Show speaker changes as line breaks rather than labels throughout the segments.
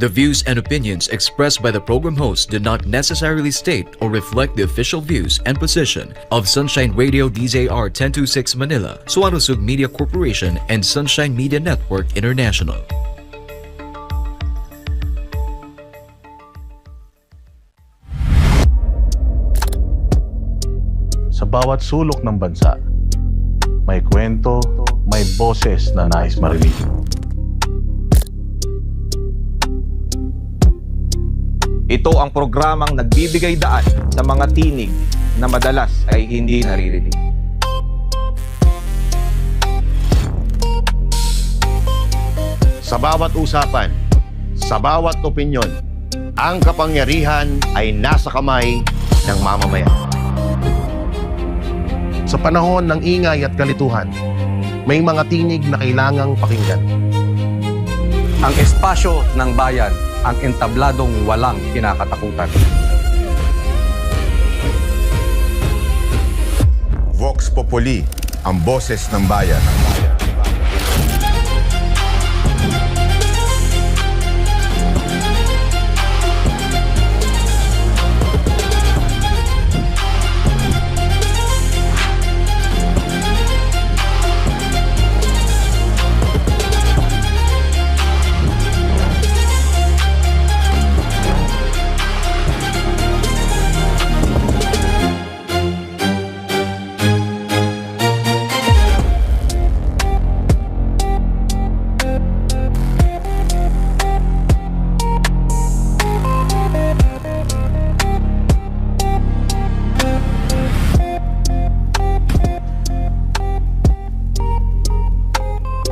The views and opinions expressed by the program host do not necessarily state or reflect the official views and position of Sunshine Radio DZR 1026 Manila, Suarosug Media Corporation, and Sunshine Media Network International.
Sa bawat sulok ng bansa, may kwento, may boses na nais marinig.
Ito ang programang nagbibigay daan sa mga tinig na madalas ay hindi naririnig.
Sa bawat usapan, sa bawat opinyon, ang kapangyarihan ay nasa kamay ng mamamayan.
Sa panahon ng ingay at kalituhan, may mga tinig na kailangang pakinggan.
Ang espasyo ng bayan, ang entabladong walang kinakatakutan.
Vox Populi, ang boses ng bayan.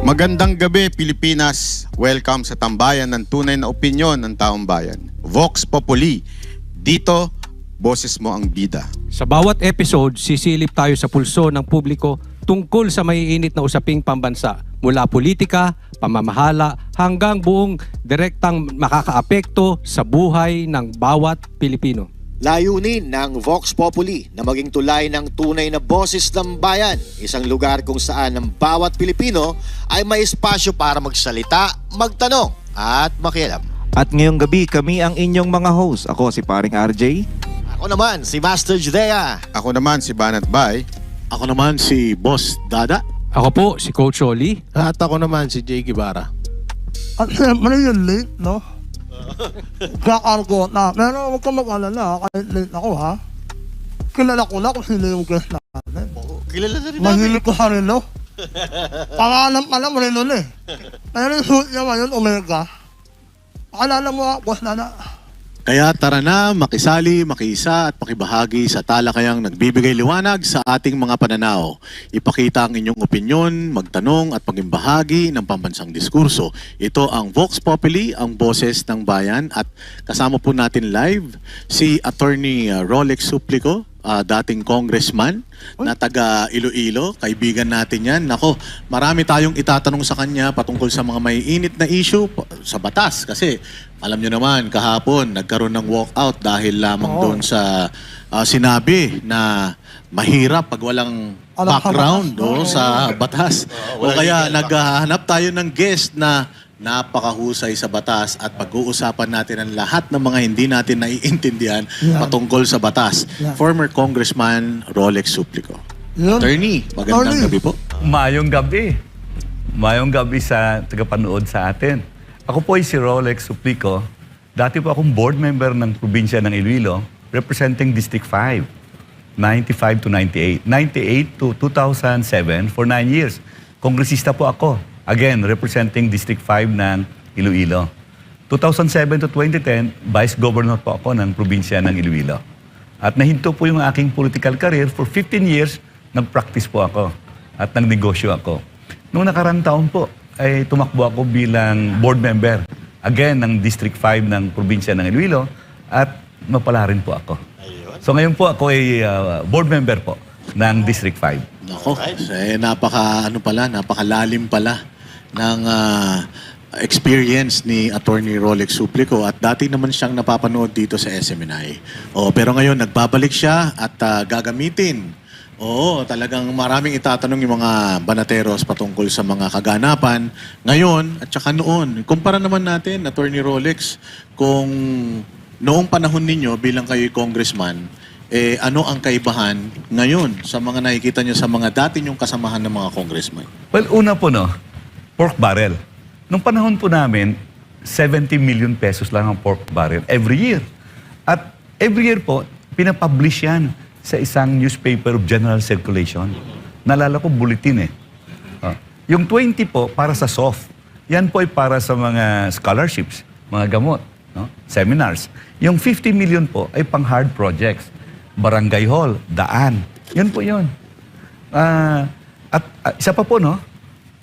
Magandang gabi, Pilipinas. Welcome sa tambayan ng tunay na opinyon ng taong bayan. Vox Populi. Dito, boses mo ang bida.
Sa bawat episode, sisilip tayo sa pulso ng publiko tungkol sa maiinit na usaping pambansa. Mula politika, pamamahala, hanggang buong direktang makakaapekto sa buhay ng bawat Pilipino.
Layunin ng Vox Populi na maging tulay ng tunay na boses ng bayan. Isang lugar kung saan ang bawat Pilipino ay may espasyo para magsalita, magtanong at makialam.
At ngayong gabi, kami ang inyong mga host. Ako si Paring RJ.
Ako naman si Master Judea.
Ako naman si Banat Bay.
Ako naman si Boss Dada.
Ako po, si Coach Oli.
At ako naman si Jay Guevara.
At siyempre yung late, no? Kakargo na. Pero huwag ka mag-alala, kahit late ako, ha? Kilala ko na kung sino yung guest natin.
Kilala na rin namin.
Mahilig ko sa Relo. Pangalan pa lang Relo na eh. Pero yung suit niya ngayon, Omega. Pakilala mo, boss na.
Kaya tara na, makisali, makiisa at pakibahagi sa talakayang nagbibigay liwanag sa ating mga pananaw. Ipakita ang inyong opinyon, magtanong at pagimbahagi ng pambansang diskurso. Ito ang Vox Populi, ang boses ng bayan, at kasama po natin live si Attorney Rolex Suplico, dating congressman na taga Iloilo. Kaibigan natin yan. Nako, marami tayong itatanong sa kanya patungkol sa mga may init na issue sa batas. Kasi alam nyo naman, kahapon nagkaroon ng walkout dahil lamang doon sa sinabi na mahirap pag walang background sa batas. O kaya naghahanap tayo ng guest na napakahusay sa batas at pag-uusapan natin ang lahat ng mga hindi natin naiintindihan patungkol sa batas. Former Congressman Rolex Suplico. Attorney, magandang gabi po.
Mayong gabi. Mayong gabi sa tagapanood sa atin. Ako po ay si Rolex Suplico. Dati po akong board member ng probinsya ng Iloilo, representing District 5, 95 to 98. 98 to 2007 for 9 years. Kongresista po ako. Again, representing District 5 ng Iloilo. 2007 to 2010, Vice Governor po ako ng probinsya ng Iloilo. At nahinto po yung aking political career. For 15 years, nag-practice po ako at nagnegosyo ako. Noong nakarang taon po, ay tumakbo ako bilang board member, again, ng District 5 ng probinsya ng Iloilo, at mapala rin po ako. So ngayon po ako ay board member po ng District 5.
Nako, napakalalim pala ng experience ni Attorney Rolex Suplico, at dati naman siyang napapanood dito sa SMNI. Pero ngayon nagbabalik siya at gagamitin Oo, talagang maraming itatanong yung mga banateros patungkol sa mga kaganapan ngayon at saka noon. Kumpara naman natin, Attorney Rolex, kung noong panahon ninyo bilang kayo'y congressman, ano ang kaibahan ngayon sa mga nakikita nyo sa mga dati nyong kasamahan ng mga congressman?
Well, una po, no, pork barrel. Nung panahon po namin, 70 million pesos lang ang pork barrel every year. At every year po, pinapublish yan sa isang newspaper of general circulation. Nalala ko, bulletin eh. Yung 20 po, para sa soft. Yan po ay para sa mga scholarships, mga gamot, no? Seminars. Yung 50 million po ay pang hard projects. Barangay hall, daan. Yan po yun. At isa pa po, no?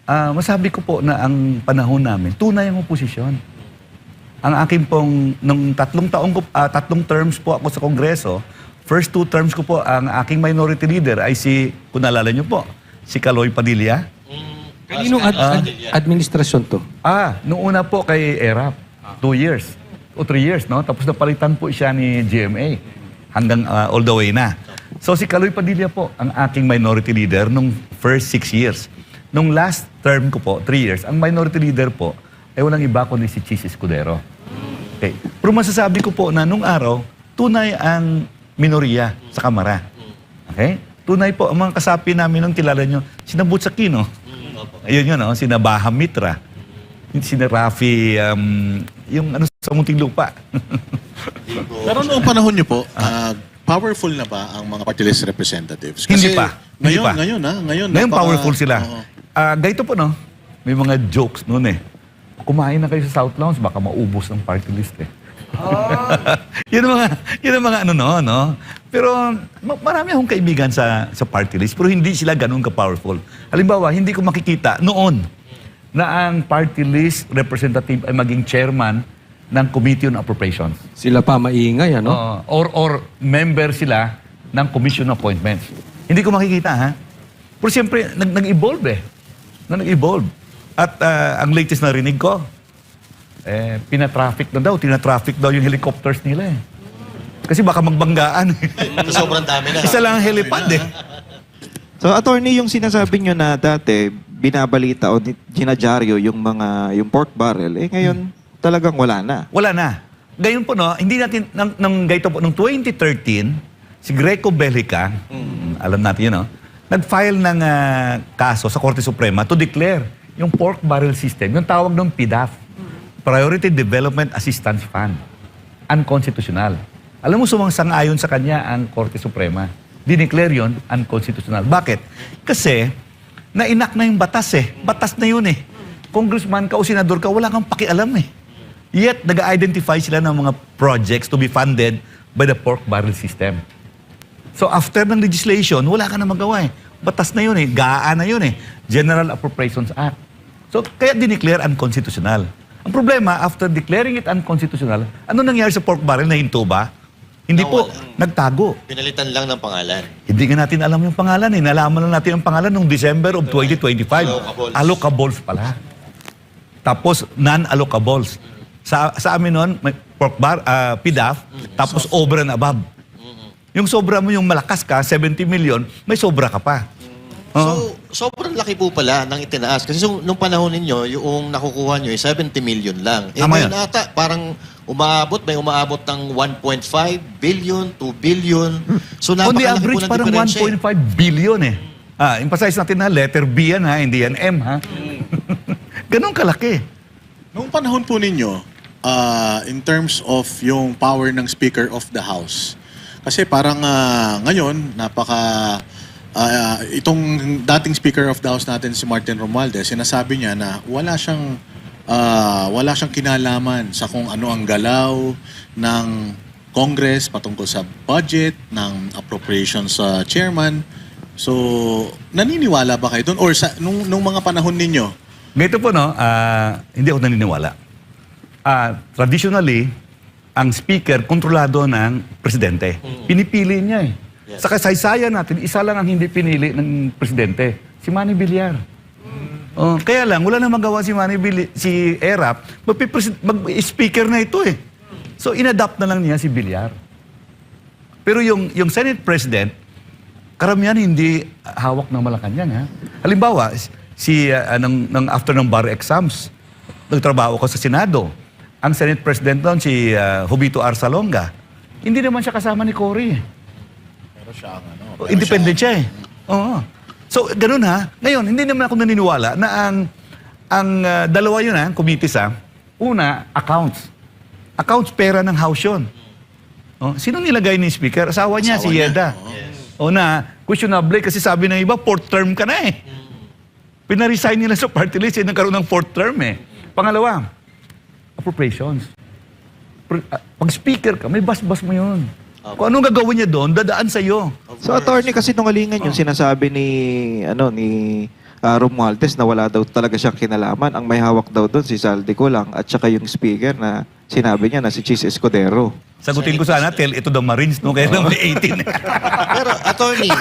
Masabi ko po na ang panahon namin, tunay ang oposisyon. Ang akin pong, nung tatlong terms po ako sa Kongreso, first 2 terms ko po, ang aking minority leader ay si, kung naalala niyo po, si Kaloy Padilla.
Kaninong administrasyon to?
Noong una po kay ERAP, 2 years o 3 years, no? Tapos napalitan po siya ni GMA hanggang all the way na. So si Kaloy Padilla po, ang aking minority leader nung first 6 years. Nung last term ko po, 3 years, ang minority leader po ay walang iba kundi si Chis Escudero. Okay. Pero masasabi ko po na nung araw, tunay ang minoriya sa Kamara. Okay? Tunay po, ang mga kasapi namin nung kilala nyo, sina Butch Aquino. Ayun yun, no? Sina Baham Mitra. Sina Rafi, yung ano sa Muntinlupa.
Pero noong panahon nyo po, powerful na ba ang mga party list representatives?
Hindi pa.
Ngayon,
Ngayon powerful sila. Ganito po, no? May mga jokes noon eh. Kumain na kayo sa South Lounge, baka maubos ang party list eh. Yun ang mga ano no. Pero marami akong kaibigan sa party list, pero hindi sila ganun ka-powerful. Halimbawa, hindi ko makikita noon na ang party list representative ay maging chairman ng Committee on Appropriations.
Sila pa maingay, ano?
Or member sila ng Commission Appointments. Hindi ko makikita, ha? Pero siyempre, nag-evolve eh. Nag-evolve. At ang latest na rinig ko, tinatraffic daw yung helicopters nila eh. Kasi baka magbanggaan.
Sobrang dami na.
Isa lang ang helipad eh.
So, attorney, yung sinasabi nyo na dati, binabalita o ginadyaryo yung pork barrel, ngayon talagang wala na.
Wala na. Gayon po, no, hindi natin, noong 2013, si Greco Bellica, alam natin yun, no, nag-file ng kaso sa Korte Suprema to declare yung pork barrel system, yung tawag ng PDAF, Priority Development Assistance Fund, unconstitutional. Alam mo, sumangsang-ayon sa kanya ang Korte Suprema. Dineclare yun unconstitutional. Bakit? Kasi, nainak na yung batas eh. Batas na yun eh. Congressman ka o senador ka, wala kang pakialam eh. Yet, nag-identify sila ng mga projects to be funded by the pork barrel system. So, after ng legislation, wala ka na magawa eh. Batas na yun eh. Gaan na yun eh. General Appropriations Act. So, kaya dineclare unconstitutional. Ang problema, after declaring it unconstitutional, ano nangyari sa pork barrel? Nahinto ba? Hindi po, nagtago.
Pinalitan lang ng pangalan.
Hindi nga natin alam yung pangalan eh. Nalaman lang natin ang pangalan noong December of 2025. Allocables pala. Tapos, non-allocables. Sa amin noon, may pork bar, PDAF, tapos over and above. Yung sobra mo, yung malakas ka, 70 million, may sobra ka pa.
So, sobrang laki po pala ng itinaas. Kasi nung panahon ninyo, yung nakukuha nyo, 70 million lang. Ngayon ata, parang may umaabot ng 1.5 billion, 2 billion. So,
On the
napakalaki
average,
po ng
parang
diferensya.
1.5 billion eh. Emphasize natin na letter B yan ha, hindi yan M ha. Ganon kalaki.
Noong panahon po ninyo, in terms of yung power ng Speaker of the House, kasi parang ngayon, itong dating Speaker of the House natin, si Martin Romualdez, sinasabi niya na wala siyang kinalaman sa kung ano ang galaw ng Congress patungkol sa budget, ng appropriations chairman. So, naniniwala ba kayo doon? Or nung mga panahon ninyo?
Ganito po, no, hindi ako naniniwala. Traditionally, ang speaker kontrolado ng presidente. Pinipili niya eh. Yes. Sa kasaysayan natin, isa lang ang hindi pinili ng presidente, si Manny Villar. Kaya lang, wala na magawa si si ERAP, mag-speaker na ito eh. So, inadapt na lang niya si Villar. Pero yung Senate President, karamihan hindi hawak ng Malacanang. Ha? Halimbawa, after ng bar exams, nagtrabaho ko sa Senado. Ang Senate President doon, si Jovito Arsalonga, hindi naman siya kasama ni Cory.
Pero siya ang
Independent siya eh. Oo. So, ganun ha. Ngayon, hindi naman ako naniniwala na ang dalawa yun ha, committees ha. Una, accounts. Accounts, pera ng House yun. Oh, sino nilagay ni Speaker? Asawa niya, si Yeda. O na, questionable kasi sabi ng iba, 4th term ka na eh. Pinaresign nila sa party list, nagkaroon ng 4th term eh. Pangalawa, appropriations. Pag speaker ka, may bas-bas mo yun. Kung anong gagawin niya doon, dadaan sa'yo.
So attorney, kasi nungalingan yung sinasabi ni Romualdez na wala daw talaga siyang kinalaman. Ang may hawak daw doon si Saldico lang at saka yung speaker na sinabi niya na si Chis Escudero.
Sagutin ko sana, tell ito the Marines, no? Kaya lang may 18.
Pero, attorney,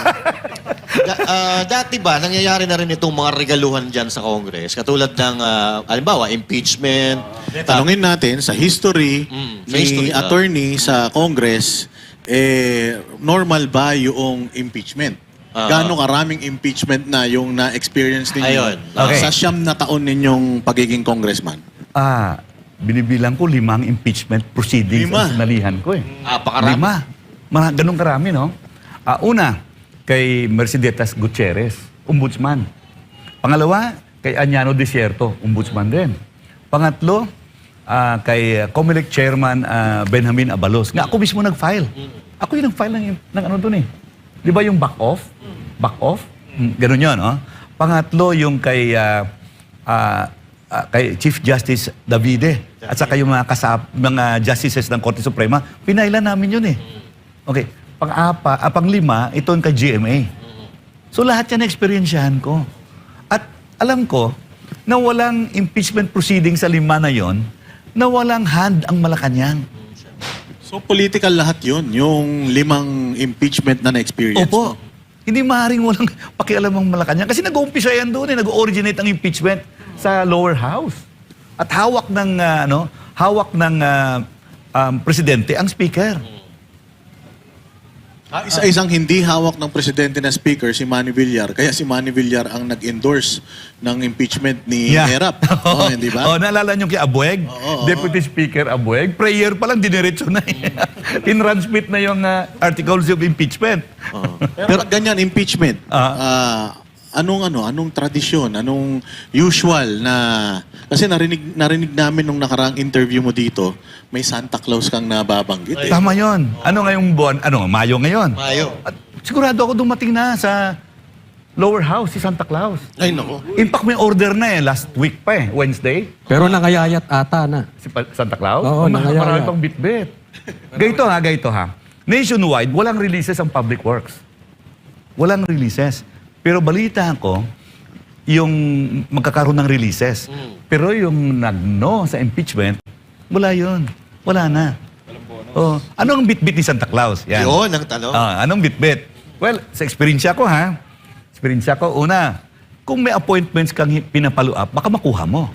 dati ba, nangyayari na rin itong mga regaluhan dyan sa Congress? Katulad ng, halimbawa, impeachment.
Tanungin natin, sa history
sa history,
ni attorney sa Congress, normal ba yung impeachment? Gaano karaming impeachment na yung na-experience ninyo
Ayun.
Okay.
sa 9 na taon ninyong pagiging congressman?
Binibilang ko 5 impeachment proceedings
5?
ang sinalihan ko eh.
Pakarami.
5. Ganun karami, no? Una, kay Mercedes Gutierrez, ombudsman. Pangalawa, kay Añano Desierto, ombudsman din. Pangatlo, kay Comelec Chairman Benjamin Abalos. Nga ako mismo nag-file. Ako yung nag-file ng ano doon eh. Di ba yung back off? Back off? Ganun yun, no? Pangatlo, yung kay Chief Justice Davide at saka yung mga justices ng Korte Suprema, pinailan namin yun eh. Okay. Pang-lima, ito yung kay GMA. So lahat yan na-experiensyahan ko. At alam ko na walang impeachment proceeding sa 5 na yon, na walang hand ang Malacanang.
So political lahat yun, yung 5 impeachment na na-experience
Opo.
mo?
Hindi maaaring walang pakialam ang Malacanang. Kasi nag-uumpisa yan doon eh, nag-originate ang impeachment sa lower house. At hawak ng presidente ang speaker.
Isa-isang hindi hawak ng presidente na speaker, si Manny Villar. Kaya si Manny Villar ang nag-endorse ng impeachment ni Erap. Hindi ba?
Naalala niyo kay Abueg? Deputy Speaker Abueg? Prayer pa lang, diniretso na eh. Tinransmit na yung articles of impeachment.
Pero pag ganyan, impeachment, anong tradisyon, anong usual na... Kasi narinig namin nung nakaraang interview mo dito, may Santa Claus kang nababanggit eh.
Tama yun. Ano ngayong buwan? Mayo ngayon.
Mayo.
At sigurado ako dumating na sa lower house si Santa Claus.
Ay, nako.
In fact, may order na eh. Last week pa eh. Wednesday.
Pero nangayayat ata na.
Si Santa Claus?
Oo, nangayayat.
Marami pang bit-bit. Gayto ha. Nationwide, walang releases ang Public Works. Walang releases. Pero balita ko, yung magkakaroon ng releases. Pero yung nag-no sa impeachment, wala yun. Wala na. Anong bit-bit ni Santa Claus? Yan.
Yun ang tanong.
Anong bit-bit? Well, sa experience ko ha. Una, kung may appointments kang pinapalo up, baka makuha mo.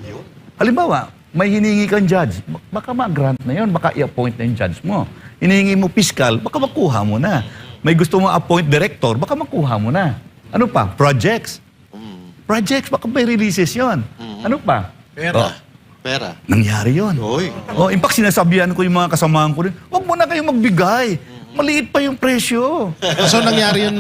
Halimbawa, may hiningi kang judge, baka ma-grant na yun, baka i-appoint na yung judge mo. Hinihingi mo fiscal, baka makuha mo na. May gusto mo appoint director, baka makuha mo na. Ano pa? Projects. Projects, baka may releases yon. Ano pa?
Pera.
Nangyari yon. In fact, sinasabihan ko yung mga kasamahan ko rin, huwag mo na kayong magbigay. Maliit pa yung presyo.
So nangyari yun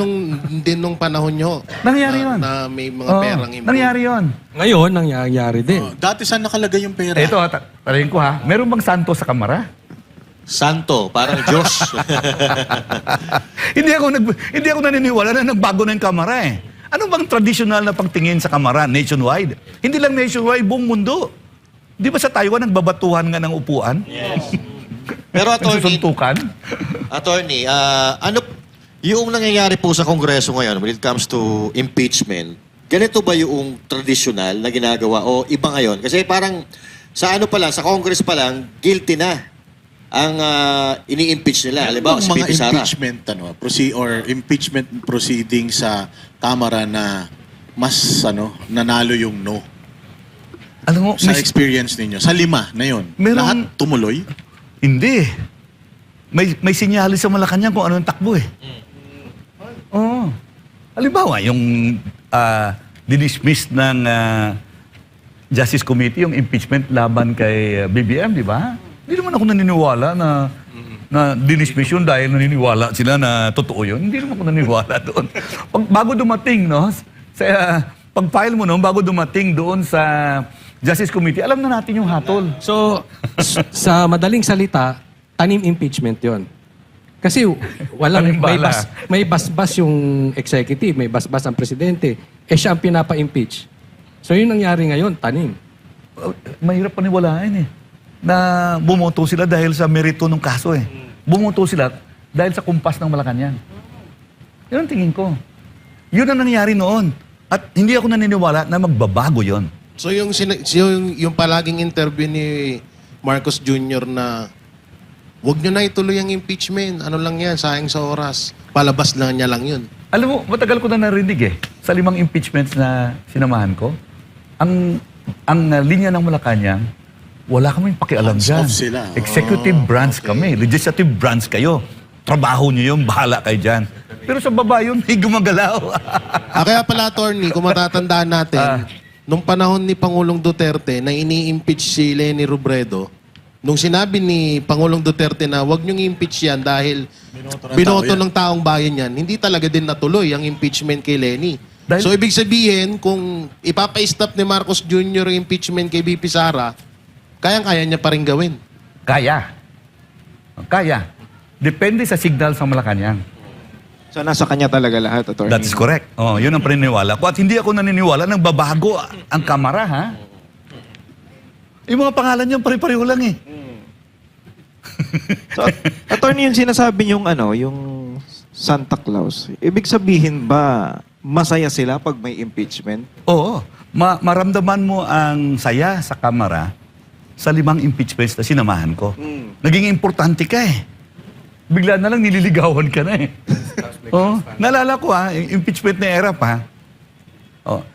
nung panahon nyo?
Nangyari yun.
Na may mga perang involved?
Nangyari yun.
Ngayon, nangyayari din.
Dati saan nakalagay yung pera?
Ito, tarayin ko ha. Meron bang santo sa kamara?
Santo, parang Diyos.
Hindi ako naniniwala na nagbago na yung kamara eh. Ano bang traditional na pagtingin sa kamara nationwide? Hindi lang nationwide, buong mundo. Di ba sa Taiwan nagbabatuhan nga ng upuan?
Yes. Pero attorney, ano yung nangyayari po sa Kongreso ngayon when it comes to impeachment? Ganito ba yung traditional na ginagawa o iba ngayon? Kasi parang sa sa Congress pa lang, guilty na ang ini-impeach nila. Halimbawa, si
mga
P.P. Sara.
impeachment impeachment proceeding sa Kamara na mas nanalo yung no?
Alam mo,
Sa experience ninyo, sa 5 na yun, lahat tumuloy?
Hindi. May sinyalis sa Malacanang kung ano yung takbo eh. Oo. Halimbawa, yung dinismiss ng Justice Committee, yung impeachment laban kay BBM, di ba? Hindi naman ako naniniwala na dinismiss yun dahil naniniwala sila na totoo yun. Hindi naman ako naniniwala doon. Bago dumating, no? Pag-file mo noon, bago dumating doon sa Justice Committee, alam na natin yung hatol.
So, sa madaling salita, tanim impeachment yon. Kasi walang may basbas yung executive, may basbas ang presidente. Siya ang pinapa-impeach. So yun nangyari ngayon, tanim.
Mahirap paniwalaan na bumoto sila dahil sa merito ng kaso Bumoto sila dahil sa kumpas ng Malacanang. Yun ang tingin ko. Yun ang nangyari noon. At hindi ako naniniwala na magbabago yon.
So yung palaging interview ni Marcos Jr. na wag nyo na ituloy ang impeachment. Ano lang yan, sayang sa oras. Palabas lang niya lang yun.
Alam mo, matagal ko na narinig sa 5 impeachments na sinamahan ko, ang linya ng Malacanang, wala kaming pakialam dyan.
Sila.
Executive branch kami, legislative branch kayo. Trabaho nyo yun, bahala kayo dyan. Pero sa baba yun, may gumagalaw.
Kaya pala, attorney, kung matatandaan natin, nung panahon ni Pangulong Duterte na ini-impeach si Leni Robredo, nung sinabi ni Pangulong Duterte na wag niyong i-impeach yan dahil binoto ng taong bayan yan, hindi talaga din natuloy ang impeachment kay Leni. So ibig sabihin, kung ipapa-stop ni Marcos Jr. yung impeachment kay BP Sara, kayang-kaya niya pa rin gawin.
Kaya. Depende sa signal sa Malacanang.
So nasa kanya talaga lahat, attorney.
That's correct. Yun ang paniniwala ko. At hindi ako naniniwala nang babago ang kamara, ha? Yung mga pangalan niyo, pare-pareho lang
So, attorney, yung sinasabi yung Santa Claus, ibig sabihin ba masaya sila pag may impeachment?
Oo. Maramdaman mo ang saya sa kamara sa 5 impeachments na sinamahan ko. Naging importante ka Bigla na lang nililigawan ka na Naalala ko yung impeachment ni Erap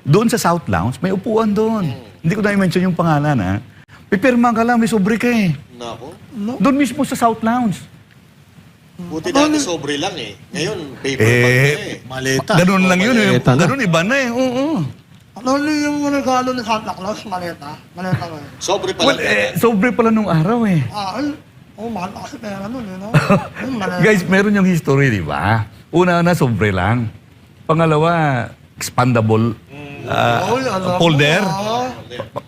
doon sa South Lounge, may upuan doon. Hindi ko na-mention yung pangalan Pipirma ka lang, may sobre ka
Nako.
Doon mismo sa South Lounge.
Buti dati sobre lang Ngayon, paper bag
Maleta.
Ganun lang yun Ganun iba na Oo.
Ano yung regalo ni Santa Claus? Maleta. Maleta ko
Sobre pa
Well,
lang.
sobre pala nung araw
mahal na kasi pera nun no?
Guys, meron yung history, di ba? Una na, sobre lang. Pangalawa, expandable folder.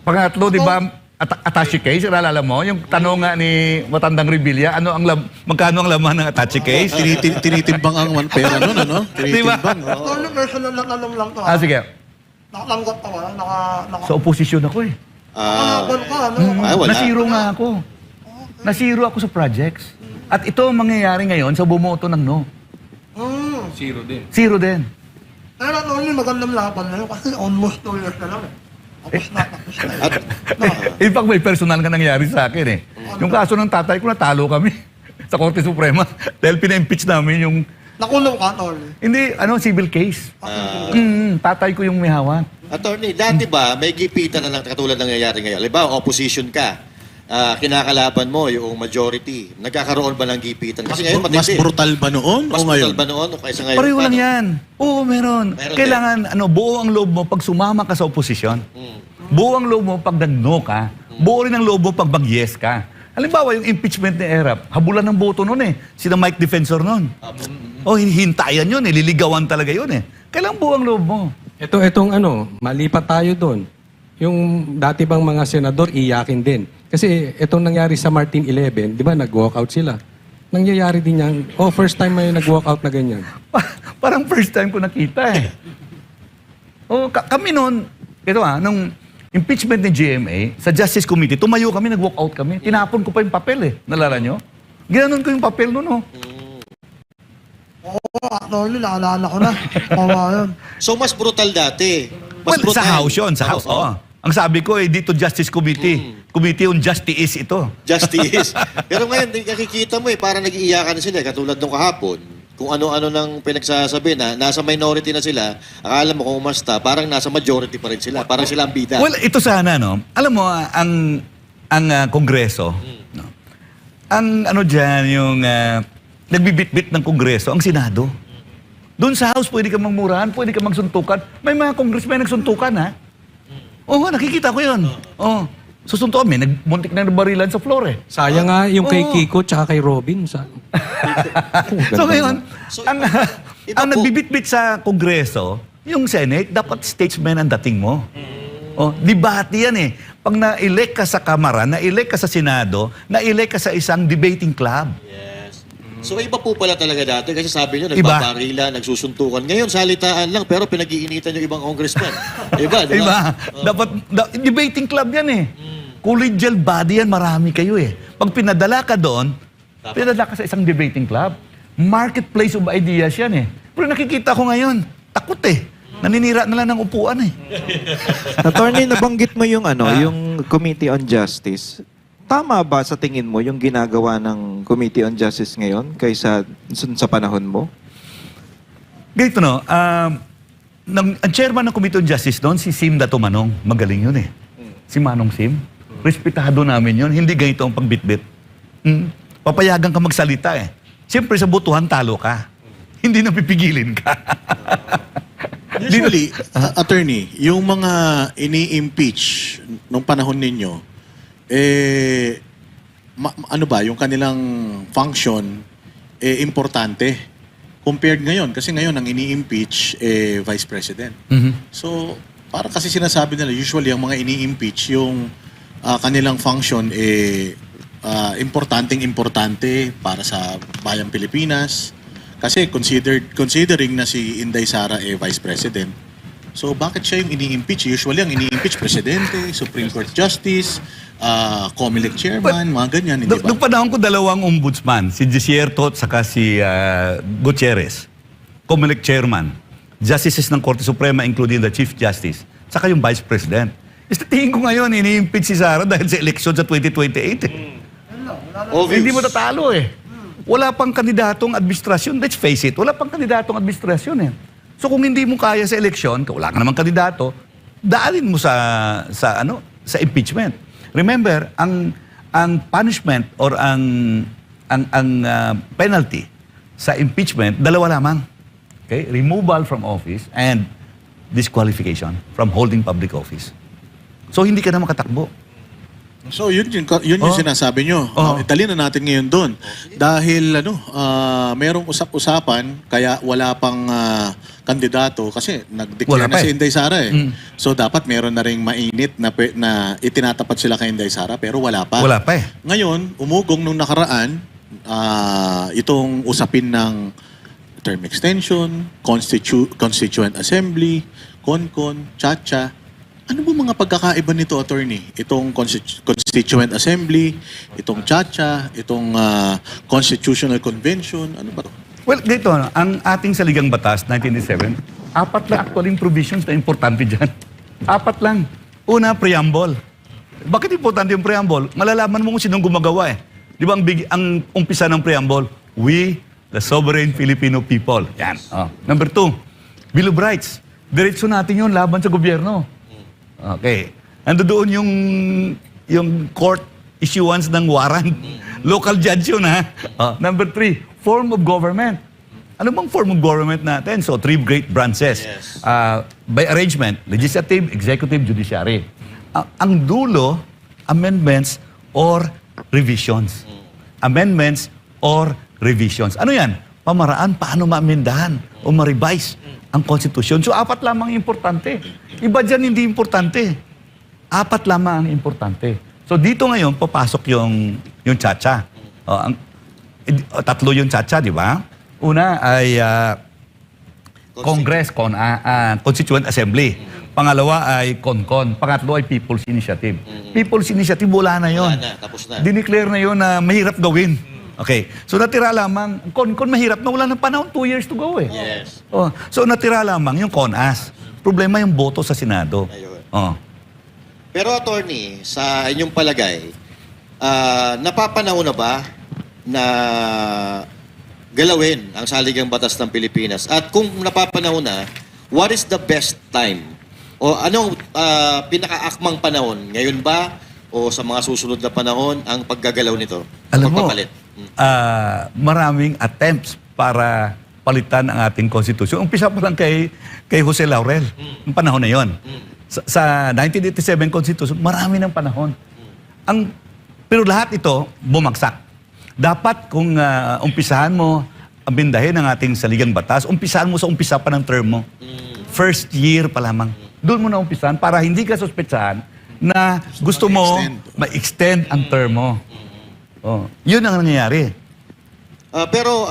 Pangatlo, di ba, attache case, naalala mo? Yung tanong nga ni Matandang Revilla, magkano ang laman ng attache case?
Tinitimbang ang pera nun, ano?
Diba?
Tinitimbang.
Attorney, personal lang alam lang to
Sige.
Nakatanggap ako
Sa oposisyon ako
nakalaban ka
Wala.
Nasiro nga ako. Nasiro ako sa projects. At ito ang mangyayari ngayon sa bumoto ng no. Zero din.
Pero attorney, magandang laban na yun kasi almost 2 years na lang Tapos na.
In fact, may personal ka nangyari sa akin Yung kaso ng tatay ko, natalo kami sa Korte Suprema dahil pina-impeach namin yung...
Nakulong ka, attorney?
Hindi, civil case. Tatay ko yung may hawak.
Attorney, dati ba may gipitan na lang katulad ng nangyayari ngayon? Halimbawa, opposition ka. Kinakalaban mo yung majority. Nagkakaroon ba ng gipitan? Kasi ngayon matindi.
Mas brutal ba noon
Mas
o ngayon?
brutal ba noon o kaysa ngayon?
Pareho lang yan. Oo, meron. Kailangan, buo ang loob mo pag sumama ka sa oposisyon. Buo ang loob mo pag nag-no ka. Buo rin ang loob mo pag mag-yes ka. Halimbawa, yung impeachment ni Erap, habulan ng boto noon Sina Mike Defensor noon. Hintayan yun liligawan talaga yun Kailangan buo ang loob mo.
Itong malipat tayo doon. Yung dati bang mga senador, iyakin din. Kasi itong nangyari sa Martin 11, di ba, nag-walkout sila. Nangyayari din yan. First time may nag-walkout na ganyan.
Parang first time ko nakita kami noon, nung impeachment ni GMA, sa Justice Committee, tumayo kami, nag-walkout kami. Tinapon ko pa yung papel Nalala nyo? Ginanon ko yung papel noon
Attorney, naalala ko na. Yun.
So, mas brutal dati. Mas brutal.
Sa House yun, sa House. Ang sabi ko dito Justice Committee. Committee on Justice ito.
Justice. Pero ngayon, nakikita mo parang nag-iiyakan na sila. Katulad nung kahapon, kung ano-ano nang pinagsasabi na nasa minority na sila, akala mo kung umasta, parang nasa majority pa rin sila. Parang sila ang bida.
Well, ito sana, Alam mo, ang Kongreso, ang dyan, yung nagbibitbit ng Kongreso, ang Senado. Doon sa House, pwede ka magmurahan, pwede ka magsuntukan. May mga congressmen nagsuntukan, ha? Oo, nakikita ko yun. Oo. Susuntukan, may nagmuntik na barilan sa floor, eh.
Sayang nga yung kay
Oo.
Kiko tsaka kay Robin.
So ngayon,
So,
ang,
iba
ang
po.
nagbibitbit sa Kongreso, yung Senate, dapat statesman ang dating mo. Oh, debate yan eh. Pag na-elect ka sa Kamara, na-elect ka sa Senado, na-elect ka sa isang debating club.
Yes. So iba po pala talaga dati kasi sabi nyo,
Iba.
nagbabarila, nagsusuntukan. Ngayon, salitaan lang pero pinag-iinitan yung ibang congressman. Iba, di ba?
Dapat, debating club yan eh. Collegial body yan, marami kayo eh. Pag pinadala ka doon, pinadala ka sa isang debating club. Marketplace of ideas yan eh. Pero nakikita ko ngayon, takot eh. Naninira na lang ng upuan eh.
Attorney, nabanggit mo yung yung Committee on Justice. Tama ba sa tingin mo yung ginagawa ng Committee on Justice ngayon kaysa sa panahon mo?
Ganito no, ang chairman ng Committee on Justice doon, si Sim Dato Manong. Magaling yun eh. Si Manong Sim. Respetado namin yun. Hindi ganito ang pagbitbit. Papayagan ka magsalita eh. Siyempre sa botohan talo ka. Hindi na pipigilin ka.
Usually, attorney, yung mga ini-impeach nung panahon ninyo, ano ba, yung kanilang function, importante. Compared ngayon, kasi ngayon ang ini-impeach, Vice President. So, parang kasi sinasabi nila, usually ang mga ini-impeach, yung kanilang function, importante para sa bayang Pilipinas. Kasi considering na si Inday Sara Vice President, so bakit siya yung ini-impeach? Usually ang ini-impeach Presidente, Supreme Court Justice, COMELEC Chairman, mga ganyan, hindi ba?
Nung panahon ko, dalawang ombudsman, si Desierto at saka si Gutierrez, COMELEC Chairman, Justices ng Korte Suprema including the Chief Justice, saka yung Vice President. Tingin ko ngayon, ini-impeach si Sara dahil sa election sa 2028 eh. Hindi mo tatalo eh. Wala pang kandidatong administrasyon. Let's face it, wala pang kandidatong administrasyon eh. So kung hindi mo kaya sa eleksyon, wala ka namang kandidato, daanin mo sa impeachment. Remember, ang punishment or ang penalty sa impeachment, dalawa lamang. Okay? Removal from office and disqualification from holding public office. So hindi ka na makatakbo.
So yun yung sinasabi nyo. Italin na natin ngayon doon. Dahil merong usap-usapan kaya wala pang kandidato kasi nag-declare na si Inday Sara eh. So dapat meron na ring mainit na itinatapat sila kay Inday Sara pero wala pa.
Wala pa eh.
Ngayon, umugong nung nakaraan itong usapin ng term extension, Constituent Assembly, CONCON, CHACHA. Ano ba mga pagkakaiba nito, attorney? Itong Constituent Assembly, itong CHACHA, itong Constitutional Convention, ano ba ito?
Well, dito, ang ating saligang batas, 1987, 4 lang actually provisions na importante dyan. 4 lang. Una, preamble. Bakit importante yung preamble? Malalaman mo kung sinong gumagawa eh. Di ba ang umpisa ng preamble? We, the sovereign Filipino people. Yan. Number 2, Bill of Rights. Diretso natin yun laban sa gobyerno. Okay. Ando doon yung court issuance ng warrant. Local judge yun, ha? Number 3, form of government. Ano bang form of government natin? So, 3 great branches.
Yes.
By arrangement, legislative, executive, judiciary. Ang dulo, amendments or revisions. Amendments or revisions. Ano yan? Pamaraan, paano ma-amendahan o ma-revise ang Constitution. So, 4 lamang importante. Iba dyan hindi importante. 4 lamang ang importante. So, dito ngayon, papasok yung CHACHA. 3 yung CHACHA, di ba? Una ay Congress, Constituent Assembly. Pangalawa ay CONCON. Pangatlo ay People's Initiative. People's Initiative, wala na yun.
Wala na, tapos na.
Dineclare na yun na mahirap gawin. Okay. So natira lamang, CONCON mahirap na wala ng panahon, 2 years to go eh.
Yes.
So natira lamang yung CONAS. Problema yung boto sa Senado.
Ayun.
Pero
attorney, sa inyong palagay, napapanahon na ba na galawin ang saligang batas ng Pilipinas? At kung napapanahon na, what is the best time? O anong pinakaakmang panahon? Ngayon ba? O sa mga susunod na panahon ang paggagalaw nito?
alam mo,
Pagpapalit?
maraming attempts para palitan ang ating konstitusyon. Umpisa pa lang kay Jose Laurel, yung panahon na yon. Sa 1987 Constitution, marami ng panahon. Pero lahat ito, bumagsak. Dapat kung umpisahan mo ang bindahin ng ating saligang batas, umpisahan mo sa umpisa pa ng term mo. First year pa lamang. Doon mo na umpisahan para hindi ka suspetsahan na gusto mo ma-extend ang term mo. Oh, yun ang nangyayari.
Pero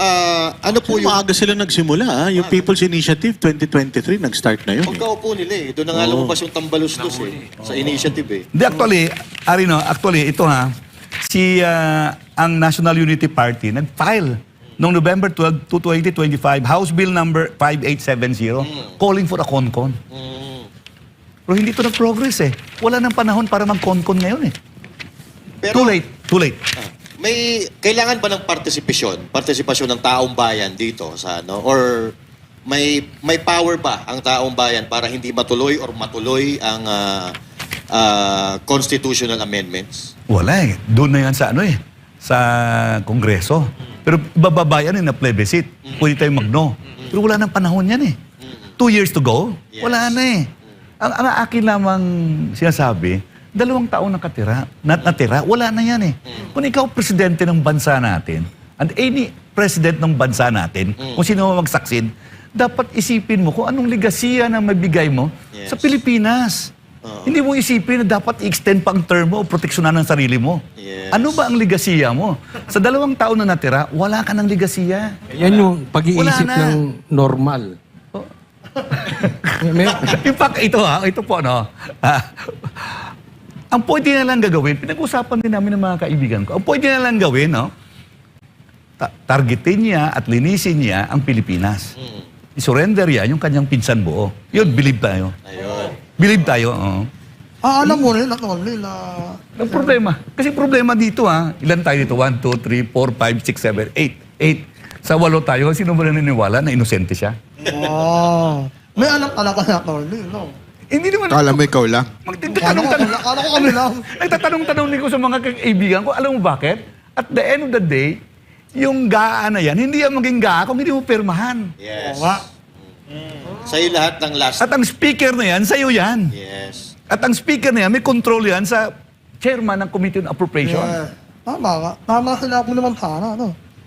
ano po yung...
Maaga sila nagsimula. Yung People's Initiative 2023, nag-start na yun.
Pagkaupo nila Doon na nga lumabas yung tambalustos Sa initiative
Hindi, actually, ito ang National Unity Party nag-file noong November 12, 2025, House Bill number 5870, calling for a CONCON. Pero hindi ito nag-progress Wala nang panahon para mag-CONCON ngayon
Pero,
Too late.
May kailangan ba ng partisipasyon ng taong bayan dito sa or may power ba ang taong bayan para hindi matuloy or matuloy ang constitutional amendments?
Wala Doon na yan sa sa Kongreso. Pero bababayan na plebiscite. Pwede tayong mag-no. Pero wala nang panahon yan 2 years to go, wala na Ang akin lamang sinasabi, 2 taon natira, wala na yan Kung ikaw presidente ng bansa natin, and any president ng bansa natin, kung sino magsaksid, dapat isipin mo kung anong legasiya na mabigay mo sa Pilipinas. Hindi mo isipin na dapat i-extend pa ang term mo o proteksyonan ang sarili mo. Ano ba ang legasiya mo? Sa 2 taon na natira, wala ka ng legasiya.
Yan yung pag-iisip ng normal.
In fact, ito po, ang pwede na lang gagawin, pinag-usapan din namin ng mga kaibigan ko, ang pwede na lang gawin, targetin niya at linisin niya ang Pilipinas. I-surrender yan yung kanyang pinsan buo. Yun, believe tayo. Believe tayo,
Alam mo rin, Atty. na...
Ang problema. Kasi problema dito, ilan tayo dito? 1, 2, 3, 4, 5, 6, 7, 8. 8. Sa 8 tayo, sino ba naniniwala na inosente siya?
May alam talaga na, Atty. no?
Hindi naman.
Kala mo ikaw lang?
Kala ko kami lang.
Nagtatanong-tanong din ko sa mga kaibigan ko, alam mo bakit? At the end of the day, yung GAA na yan, hindi yan maging GAA kung hindi mo pirmahan.
Yes. Sa'yo lahat ng last...
At ang speaker na yan, sa'yo yan.
Yes.
At ang speaker na yan, may control yan sa chairman ng Committee on Appropriation.
Tama ka. Tama sila mo naman sana,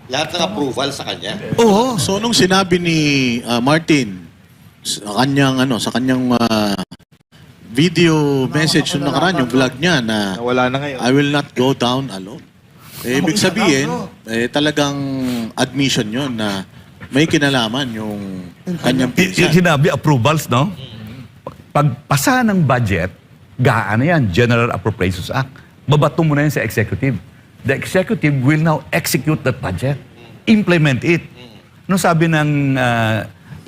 Lahat ng approval sa kanya.
Oo. So nung sinabi ni Martin sa kanyang video message yung nakaraan, yung vlog niya na
Wala na ngayon.
I will not go down alone. Ibig sabihin, talagang admission yon na may kinalaman yung kanyang pinsan.
Sinabi, approvals, no? Pagpasa ng budget, GAA na yan, General Appropriations Act. Babato mo na yan sa executive. The executive will now execute that budget. Implement it. No sabi ng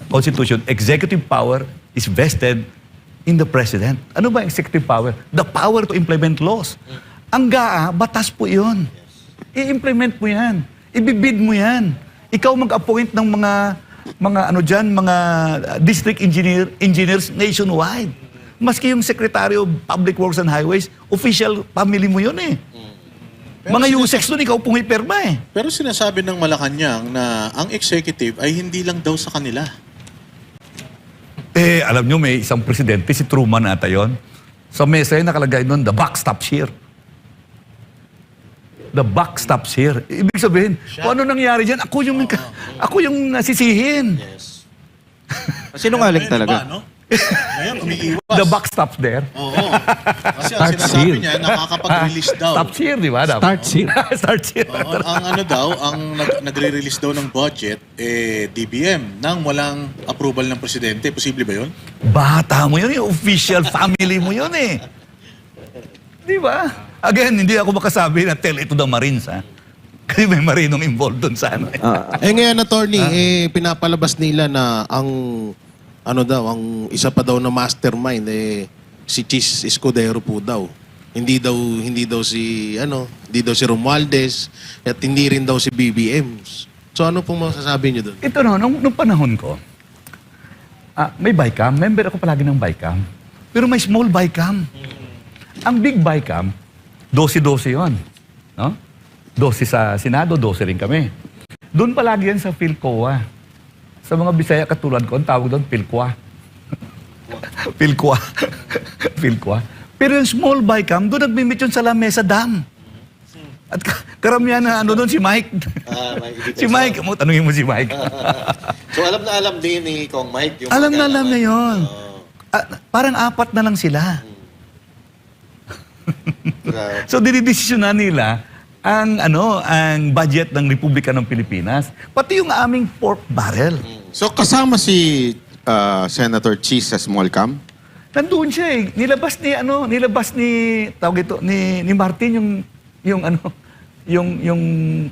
Constitution, executive power is vested in the President. Ano ba executive power? The power to implement laws. Ang GAA, batas po yun. I-implement mo yan. Ibibid mo yan. Ikaw mag-appoint ng mga district engineers nationwide. Maski yung Secretary of Public Works and Highways, official family mo yun Mga USEX doon, ikaw pumipirma
Pero sinasabi ng Malacanang na ang executive ay hindi lang daw sa kanila.
Alam nyo, may isang presidente, si Truman ata yun. Sa mesa yun, nakalagay doon, the buck stops here. The buck stops here. Ibig sabihin, kung ano nangyari dyan, ako yung nasisihin.
Yes.
Sinungaling talaga.
Ngayon, umiiwas.
The buck stops there.
Oo. Kasi ang sinasabi niya, nakakapag-release daw.
Stops here, di ba?
Starts here.
Starts here.
Ang nagre-release daw ng budget, DBM, nang walang approval ng presidente. Posible ba yun?
Bata mo yun, yung official family mo yun Di ba? Again, hindi ako makasabi na tell it to the Marines, Kasi may marinong involved doon sa
Ngayon, Atty., pinapalabas nila na ang isa pa daw na mastermind si Chis Escudero po daw. Hindi daw si Romualdez at hindi rin daw si BBM. So ano pong masasabi niyo doon?
Ito nung panahon ko, may BICAM, member ako palagi ng BICAM. Pero may small BICAM. Ang big BICAM, 12-12 yun. No? 12 sa Senado, 12 rin kami. Doon palagi yan sa PhilCOA. Sa mga Bisaya katulad ko, ang tawag doon, pilkwa. Pilkwa. Pilkwa. Pero yung small Bicam, doon nagmi-meet yun sa Lamesa Dam. At karamihan na ano doon, si Mike. Si Mike, mo tanungin mo si Mike.
So alam na alam din ni Kong Mike. Yung
Alam na yun. Parang 4 na lang sila. So dinidesisyonan nila ang budget ng Republika ng Pilipinas, pati yung aming pork barrel.
So kasama si Senator Cheese sa small cam?
Nandoon siya eh. Nilabas ni tawag ito ni Martin yung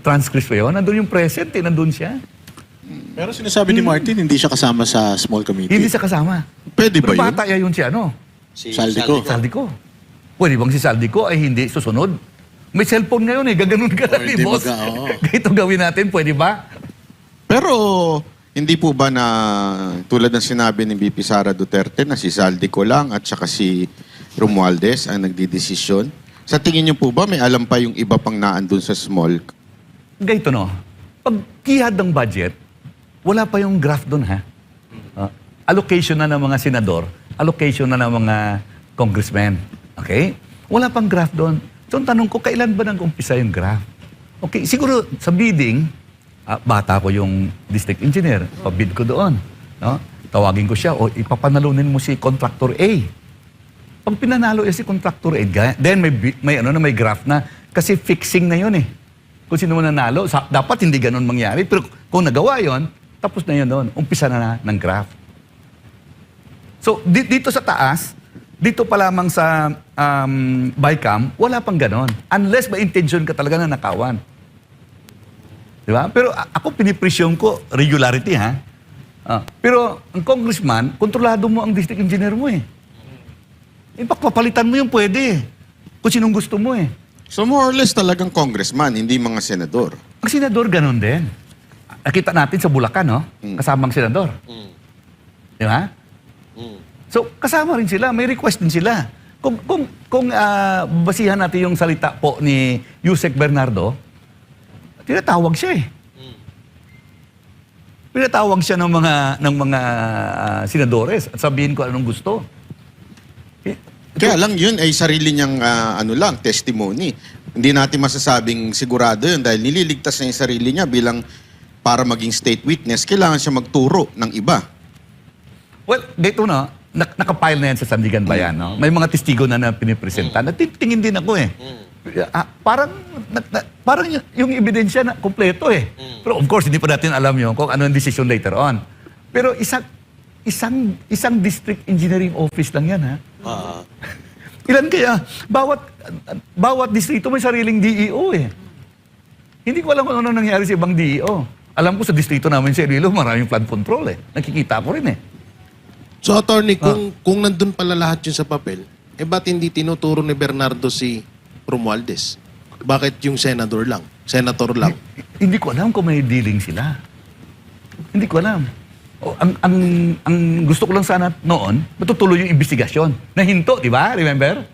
transcript yun. Nandoon yung present eh, nandoon siya.
Pero sinasabi ni Martin, hindi siya kasama sa small committee.
Hindi siya kasama.
Pwede ba
Pero
yun?
bata yun
Si
Saldico.
Saldico. Pwede bang si Saldico ay hindi susunod? May cellphone ngayon eh, gaganon ka lang
hindi
boss. Ito gawin natin, pwede ba?
Pero hindi po ba na tulad ng sinabi ni BP Sara Duterte na si Saldico lang at saka si Romualdez ang nagdidesisyon? Sa tingin niyo po ba may alam pa yung iba pang naandun sa small?
Ganito no, pag kihad ng budget, wala pa yung graph doon ha. Allocation na ng mga senador, allocation na ng mga congressmen. Okay? Wala pang graph doon. So ang tanong ko, kailan ba nag-umpisa yung graph? Okay, siguro sa bidding, bata ko yung district engineer, pabid ko doon. No? Tawagin ko siya, o ipapanalunin mo si contractor A. Pag pinanalo si contractor A, then may graph na, kasi fixing na yun eh. Kung sino mo nanalo, dapat hindi ganun mangyari. Pero kung nagawa yon, tapos na yun doon. Umpisa na ng graph. So, dito sa taas, dito pa lamang sa Bicam, wala pang ganon. Unless may intention ka talaga na nakawan. Di ba? Pero ako pinipresyon ko regularity ha. Pero ang congressman, kontrolado mo ang district engineer mo eh. Papalitan mo yung pwede. Kung sinong gusto mo eh.
So more or less talagang congressman, hindi mga senador.
Ang senador ganon din. Nakita natin sa Bulacan, no? Kasamang senador. Di ba? So, kasama rin sila. May request din sila. Kung basihan natin yung salita po ni Yusek Bernardo, tinatawag siya eh. Pinatawag siya ng mga senadores at sabihin ko anong gusto.
Kaya lang yun ay sarili niyang testimony. Hindi natin masasabing sigurado yun dahil nililigtas niya yung sarili niya bilang para maging state witness, kailangan siya magturo ng iba.
Well, dito na, nakapile na yan sa Sandigan Bayan. No? May mga testigo na pinipresenta. Natitingin din ako eh. Parang yung ebidensya na kompleto eh. Pero of course, hindi pa natin alam yun kung ano yung decision later on. Pero isang district engineering office lang yan ha. Ilan kaya? Bawat distrito may sariling DEO eh. Hindi ko alam kung ano nangyari sa ibang DEO. Alam ko sa distrito namin sa Iloilo, maraming flood control eh. Nakikita ko rin eh.
So, attorney, kung nandun pala lahat yun sa papel, ba't hindi tinuturo ni Bernardo si Romualdez? Bakit yung senator lang?
Hindi ko alam kung may dealing sila. Hindi ko alam. Ang gusto ko lang sana noon, matutuloy yung investigasyon. Nahinto, di ba? Remember?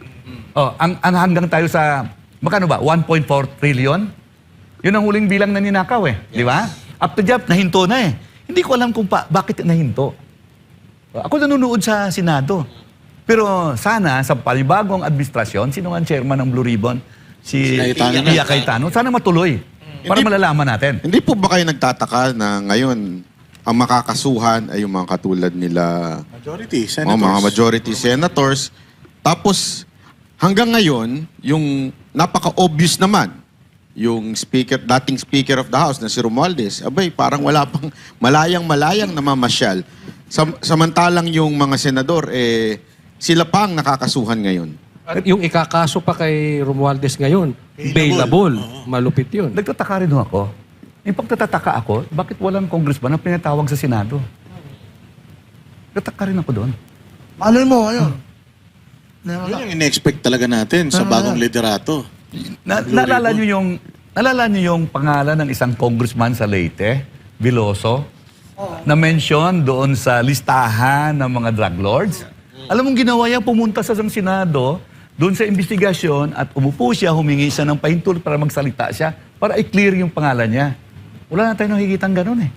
Ang hanggang tayo sa, magkano ba? 1.4 trillion? Yun ang huling bilang na ninakaw eh. Di ba? Up to job, nahinto na eh. Hindi ko alam kung bakit nahinto. Ako nanonood sa Senado. Pero sana sa panibagong administrasyon, sino ang chairman ng Blue Ribbon? Si Iya Cayetano. Sana matuloy. Para malalaman natin.
Hindi po ba kayo nagtataka na ngayon ang makakasuhan ay yung mga katulad nila
Majority senators.
mga majority senators. Tapos hanggang ngayon, yung napaka-obvious naman, yung dating Speaker of the House na si Romualdez, abay, parang wala pang malayang namamasyal. Samantalang yung mga senador, sila pang nakakasuhan ngayon.
At yung ikakaso pa kay Romualdez ngayon, bailable. Malupit yun.
Nagtataka rin ako. Yung pagtatataka ako, bakit walang congressman na pinatawag sa Senado? Nagtataka rin ako doon.
Malay mo, ayun.
Yun yung in-expect talaga natin sa bagong liderato.
Naalala niyo yung pangalan ng isang congressman sa Leyte, Veloso, na mention doon sa listahan ng mga drug lords? Alam mong ginawa niya, pumunta sa Senado, doon sa investigasyon, at umupo siya, humingi siya ng pahintul para magsalita siya, para i-clear yung pangalan niya. Wala na tayo nakikitang ganun eh.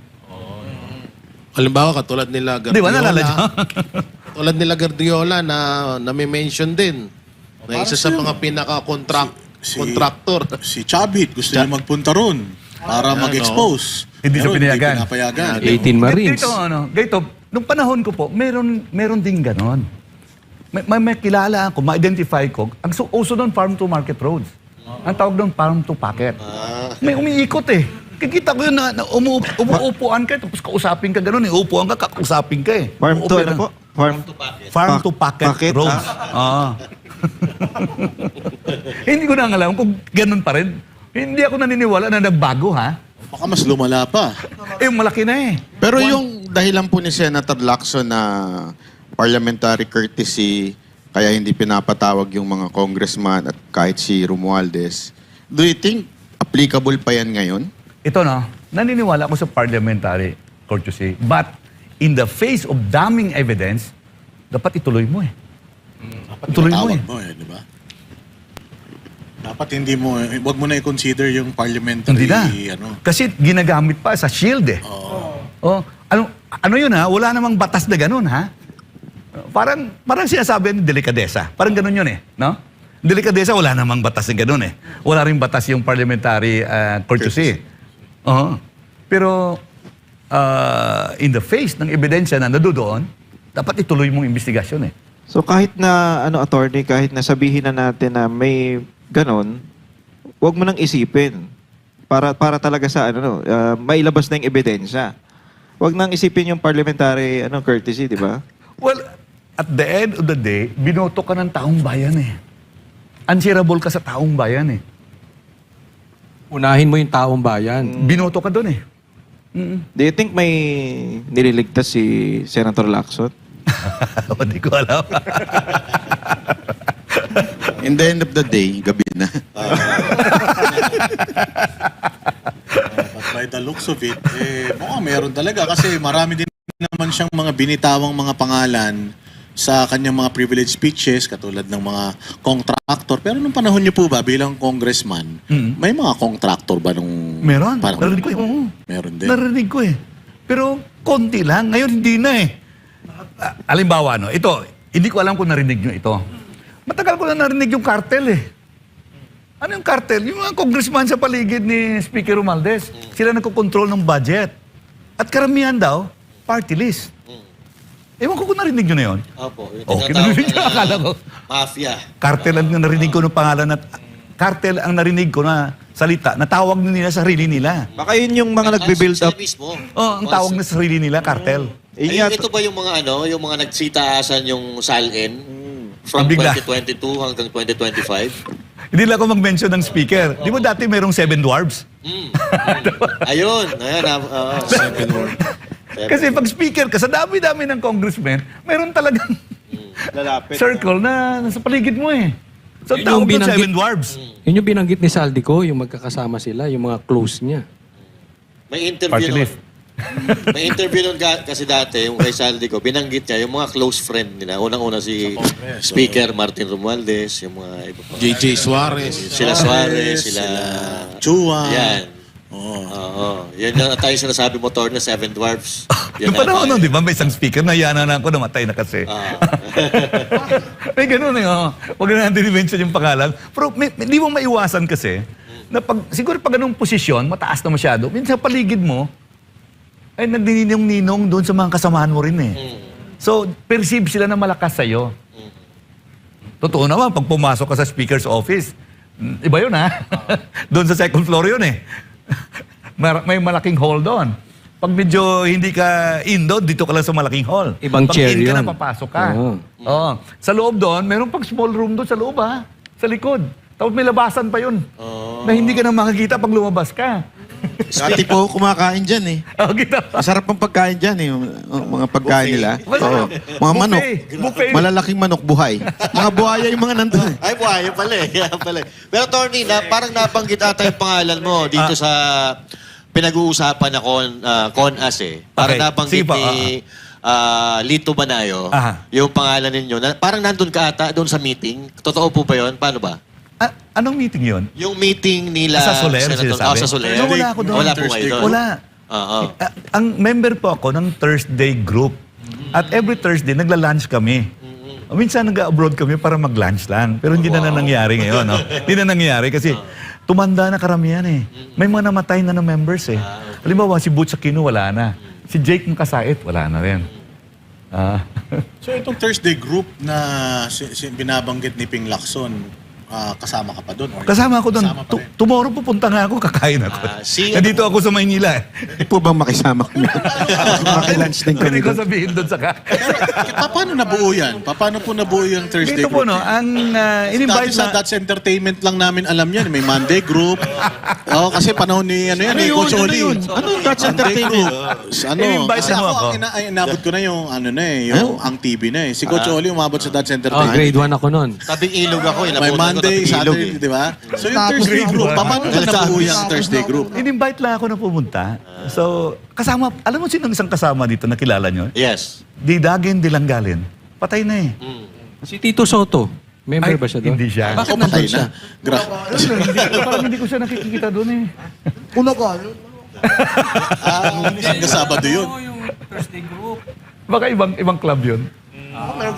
Halimbawa, katulad nila
Di ba nalala
Guardiola.
nyo?
Tulad nila Guardiola na may mention din. Na isa sa mga contractor.
Si Chabit, gusto niya magpunta ron para mag-expose.
Hindi siya
Pero
pinayagan.
Hindi pinapayagan.
18 Marines.
Ganito, nung panahon ko po, meron din ganon. May kilala ako, ma-identify ko. Ang uso doon, farm to market roads. Ang tawag doon, farm to pocket. May umiikot eh. Kikita ko yun na umuupuan ka, tapos kausapin ka gano'n. Uupuan ka, kakausapin ka eh.
Farm to ano po?
Farm to pocket roads. Hindi ko na alam kung ganun pa rin. Hindi ako naniniwala na nagbago, ha?
Baka mas lumala pa.
Malaki na eh.
Pero yung dahilan po ni Senator Lacson na parliamentary courtesy, kaya hindi pinapatawag yung mga congressman at kahit si Romualdez, do you think applicable pa yan ngayon?
Ito no, naniniwala ako sa parliamentary courtesy. But in the face of damning evidence, dapat ituloy mo eh. Ituloy mo eh.
Mo eh, di ba? Dapat hindi mo, wag mo na i-consider yung parliamentary,
Hindi na. Kasi ginagamit pa sa shield eh. Oh, ano yun ha? Wala namang batas na ganun ha? Parang sinasabi ng delikadesa. Parang ganun yun eh. No? Delikadesa, wala namang batas na ganun eh. Wala rin batas yung parliamentary courtesy. Pero in the face ng ebidensya na nandoon, dapat ituloy mong investigasyon eh.
So kahit na, attorney, kahit na sabihin na natin na may ganon, huwag mo nang isipin. Para talaga sa, mailabas na yung ebidensya. Huwag nang isipin yung parliamentary courtesy, di ba?
Well, at the end of the day, binoto ka ng taong bayan eh. Answerable ka sa taong bayan eh.
Unahin mo yung taong bayan.
Binoto ka doon eh.
Do you think may nililigtas si Senator Lacson?
Hindi ko alam.
In the end of the day, gabi na.
But by the looks of it, mukhang meron talaga kasi marami din naman siyang mga binitawang mga pangalan sa kanyang mga privilege speeches katulad ng mga contractor. Pero nung panahon niyo po ba bilang congressman, may mga contractor ba nung
Meron.
panahon?
Narinig ko eh. Oo.
Meron din.
Narinig ko eh. Pero konti lang. Ngayon hindi na eh. Halimbawa, ito, hindi ko alam kung narinig nyo ito. Matagal ko na narinig yung cartel eh. Ano yung cartel? Yung mga congressman sa paligid ni Speaker Romualdez. Sila nagkocontrol ng budget. At karamihan daw, party list. Ewan ko kung narinig nyo na yun.
Opo.
Okay, narinig nyo. Akala ko.
Mafia.
Cartel ang narinig ko ng pangalan at cartel ang narinig ko na salita na tawag nila sa sarili nila.
Baka yun yung mga nagbe-build up.
Mismo.
Ang tawag na sa sarili nila, cartel.
Ito ba yung mga yung mga nagsitaasan yung SALN from
Bigla.
2022 hanggang 2025?
Hindi lang ako mag-mention ng speaker. Di ba dati mayroong 7 dwarfs?
Ayun. Seven word.
Kasi pag speaker ka, sa dami-dami ng congressmen, mayroon talagang circle na nasa paligid mo eh. So
Yun
tawag
yung
doon
binanggit-
7 dwarfs.
Yun yung binanggit ni Saldico, yung magkakasama sila, yung mga close niya.
May interview
Party
nun.
list.
May interview nun kasi dati, yung kay Saldico, binanggit niya yung mga close friend nila. Unang-una si Speaker Martin Romualdez, yung mga iba pa.
JJ Suarez.
Sila Suarez, sila
Chua.
Yan. Oo. Yan na tayo sinasabi mo, Tor, na 7 dwarfs.
Yung panahon nun, di ba, may isang speaker na yanan ako, namatay na kasi. May ganun eh, Huwag na natin i-mention yung pangalan. Pero hindi mo maiwasan kasi, na siguro pag ganung posisyon, mataas na masyado, minsan sa paligid mo, ay nagdininong-ninong doon sa mga kasamahan mo rin eh. So, perceive sila na malakas sa'yo. Totoo naman, pag pumasok ka sa speaker's office, iba yun ha. Doon sa second floor yun eh. May malaking hall doon. Pag medyo hindi ka doon, dito ka lang sa malaking hall.
Ibang
pag
chair
in ka
yun.
na, papasok ka.
Oo.
Sa loob doon, meron pang small room doon sa loob ha. Sa likod. Tapos may labasan pa yun. Na hindi ka na makakita pag lumabas ka.
Dati po kumakain dyan eh.
Kita pa.
Masarap ang pagkain dyan eh. Yung mga pagkain nila.
Masarap.
Mga manok.
Buffet.
Malalaking manok buhay. Mga buhaya yung mga nandun.
Ay, buhay pala eh. Kaya pala eh. Pero, Tony, parang nabanggit ata yung pangalan mo dito sa pinag-uusapan na CONAS eh. Parang
Okay.
nabanggit
Sige pa,
ni Lito Banayo, yung pangalan ninyo. Parang nandun ka ata doon sa meeting. Totoo po ba yun? Paano ba?
Anong meeting yun?
Yung meeting nila...
Sa Soler,
Senator-
sinasabi?
sa Soler.
No, wala ako doon.
Wala po kayo doon.
Wala. Ang member po ako ng Thursday group. At every Thursday, nagla-lunch kami. Minsan nag-abroad kami para mag-lunch lang. Pero hindi na nangyari ngayon. No? Hindi na nangyari kasi tumanda na karamihan eh. May mga namatay na ng members eh. Halimbawa, si Butch Aquino, wala na. Si Jake Mkasait, wala na rin.
So itong Thursday group na binabanggit ni Ping Lacson, kasama ka pa doon?
Kasama ako doon.
Kasama pa rin.
Tomorrow pupunta nga ako, kakain ako. Nandito ako sa Maynila eh.
Hindi po bang makisama kami? Makilunch din kami
Pwede ko
doon.
sabihin doon sa
Paano nabuo yan? Paano po nabuo yung Thursday
Dito po
group?
no, ang
Dati
in-invite
sa
na...
That's Entertainment lang namin alam yan. May Monday group. Kasi panahon ni Coach Oli.
Ano yung That's Entertainment?
In-invite
Kasi
mo ako.
inabot ko na yung yung ang TV na eh. Si Coach Oli umabot sa That's
Oh,
Entertainment.
grade 1 ako nun.
Tabing ilog ako.
May Monday, Saturday, di ba? So yung Thursday group, paano ka nabuo yung Thursday group?
In-invite lang ako na pumunta. So, kasama, alam mo sinong isang kasama dito na kilala nyo?
Yes.
Didagin Dilanggalin. Patay na eh.
Si Tito Soto. Member ba siya doon?
Hindi siya.
Bakit
Patay
nandun siya?
na.
Parang hindi ko siya nakikita doon eh.
Una ka.
Hanggang Sabado yun.
Thursday group.
Baka ibang club yun.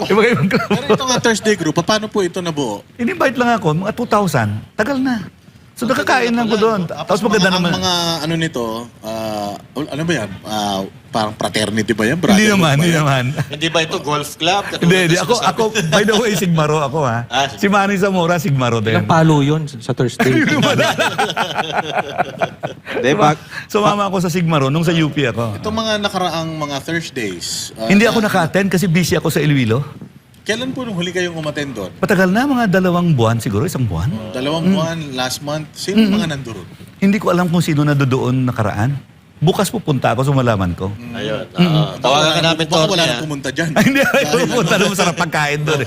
Ibang club.
Pero ito nga Thursday group, paano po ito nabuo?
In-invite lang ako, mga 2,000. Tagal na. So nakakain lang ko doon. Tapos maganda
ang
naman.
mga ano nito, ano ba yan? Parang fraternity ba yan?
Hindi
Brotherhood
naman,
ba
hindi
yan?
naman.
Hindi ba ito golf club?
Hindi. Ako, by the way, Sigmaro ako ha. Si Manny Zamora, Sigmaro din.
Ilang palo yun sa Thursday?
Sumama ako sa Sigmaro nung sa UP ako.
Itong mga nakaraang mga Thursdays.
Hindi ako naka-attend kasi busy ako sa Iloilo.
Kailan po nung huli kayong umattend doon?
Patagal na, mga 2 buwan siguro, 1 buwan.
2 buwan, last month. Sino mga nandoon?
Hindi ko alam kung sino na doon nakaraan. Bukas pupunta ako, so malaman ko.
Ayun. Tawagan ka namin,
Baka wala
Tony.
nang pumunta dyan.
Hindi, pupunta na masarap pagkain doon.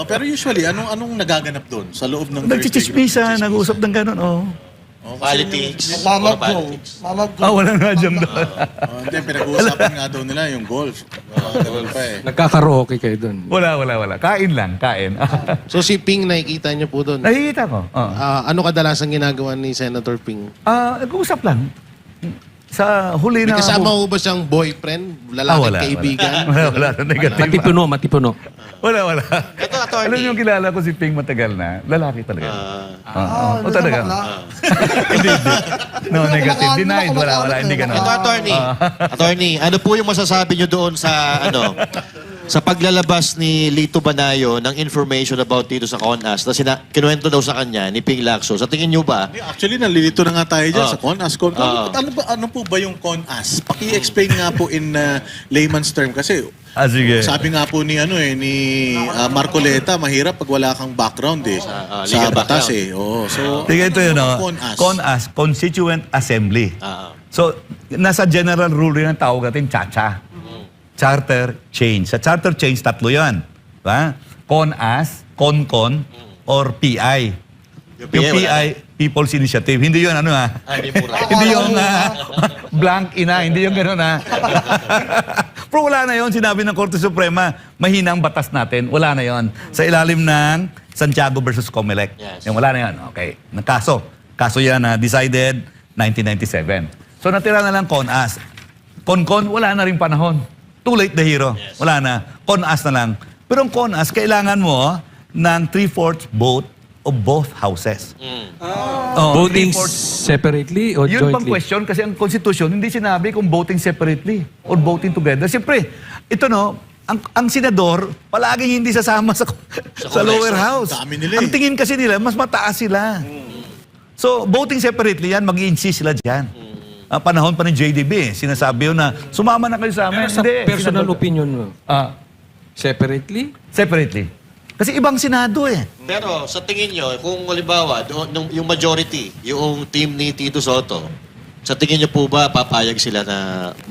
Pero usually, anong nagaganap doon sa loob ng Thursday group?
Nagchichismisa, nag-uusap ng gano'n, oh.
Politics.
Mamag
Puro
ko.
politics.
Mamag ko.
Walang radyang doon.
Hindi, pinag-uusapan nga daw nila yung golf. Ganun pa eh.
Nagkakaraoke kayo doon.
Wala. Kain lang, kain.
So si Ping, nakikita niyo po doon.
Nakikita ko.
Ano kadalasan ginagawa ni Senator Ping?
Nag-uusap lang. Sa huli
May
na...
kasama ho ba siyang boyfriend? Lalaking kaibigan?
Wala. Negative.
Matipuno.
Wala.
Ito, attorney.
Alam niyo yung kilala ko si Ping matagal na. Lalaki talaga. O talaga. Hindi. No, negative. Denied. Wala. Hindi ganun.
Ito, attorney. Attorney, ano po yung masasabi nyo doon sa sa paglalabas ni Lito Banayo ng information about dito sa CONAS na kinuwento daw sa kanya ni Ping Lacson. Sa tingin nyo ba?
Actually, nalilito na nga tayo dyan sa CONAS. Ano po ba yung CONAS? Paki-explain nga po in layman's term kasi
Sige.
sabi nga po ni Marcoleta, mahirap pag wala kang background eh. Sa
legal
batas
background.
eh. Oo. So,
Sige, ito yun, no?
CONAS?
CONAS, Constituent Assembly. So, nasa general rule rin ang tawag natin, CHACHA. Charter Change. Sa Charter Change, 3 yan. Diba? CONAS, CONCON, or PI. Yung PI, People's Initiative. Hindi yun, hindi yung blank ina. Hindi yung gano'n, ha? Pero wala na yun. Sinabi ng Korte Suprema, mahina ang batas natin. Wala na yun. Sa ilalim ng Santiago versus Comelec.
Yes.
Yung wala na yun. Okay. Nagkaso. Kaso yan na decided 1997. So natira na lang CONAS. CONCON, wala na rin panahon. Too late the hero.
Yes.
Wala na. CONAS na lang. Pero ang CONAS, kailangan mo ng 3/4 vote of both houses.
Voting
3/4
separately o
Yun pang
jointly?
question kasi ang Constitution hindi sinabi kung voting separately or voting together. Siyempre, ito no, ang senador palaging hindi sasama sa lower house.
Dami nila
Ang
eh.
tingin kasi nila, mas mataas sila. So, voting separately yan, mag-i-insist sila dyan. Panahon pa ni JDB, sinasabi yun na, sumama na kayo sa amin.
Sa
Hindi,
personal
senador-
opinion mo, separately?
Separately. Kasi ibang senado eh.
Pero sa tingin nyo, kung halimbawa, yung majority, yung team ni Tito Soto, sa tingin nyo po ba papayag sila na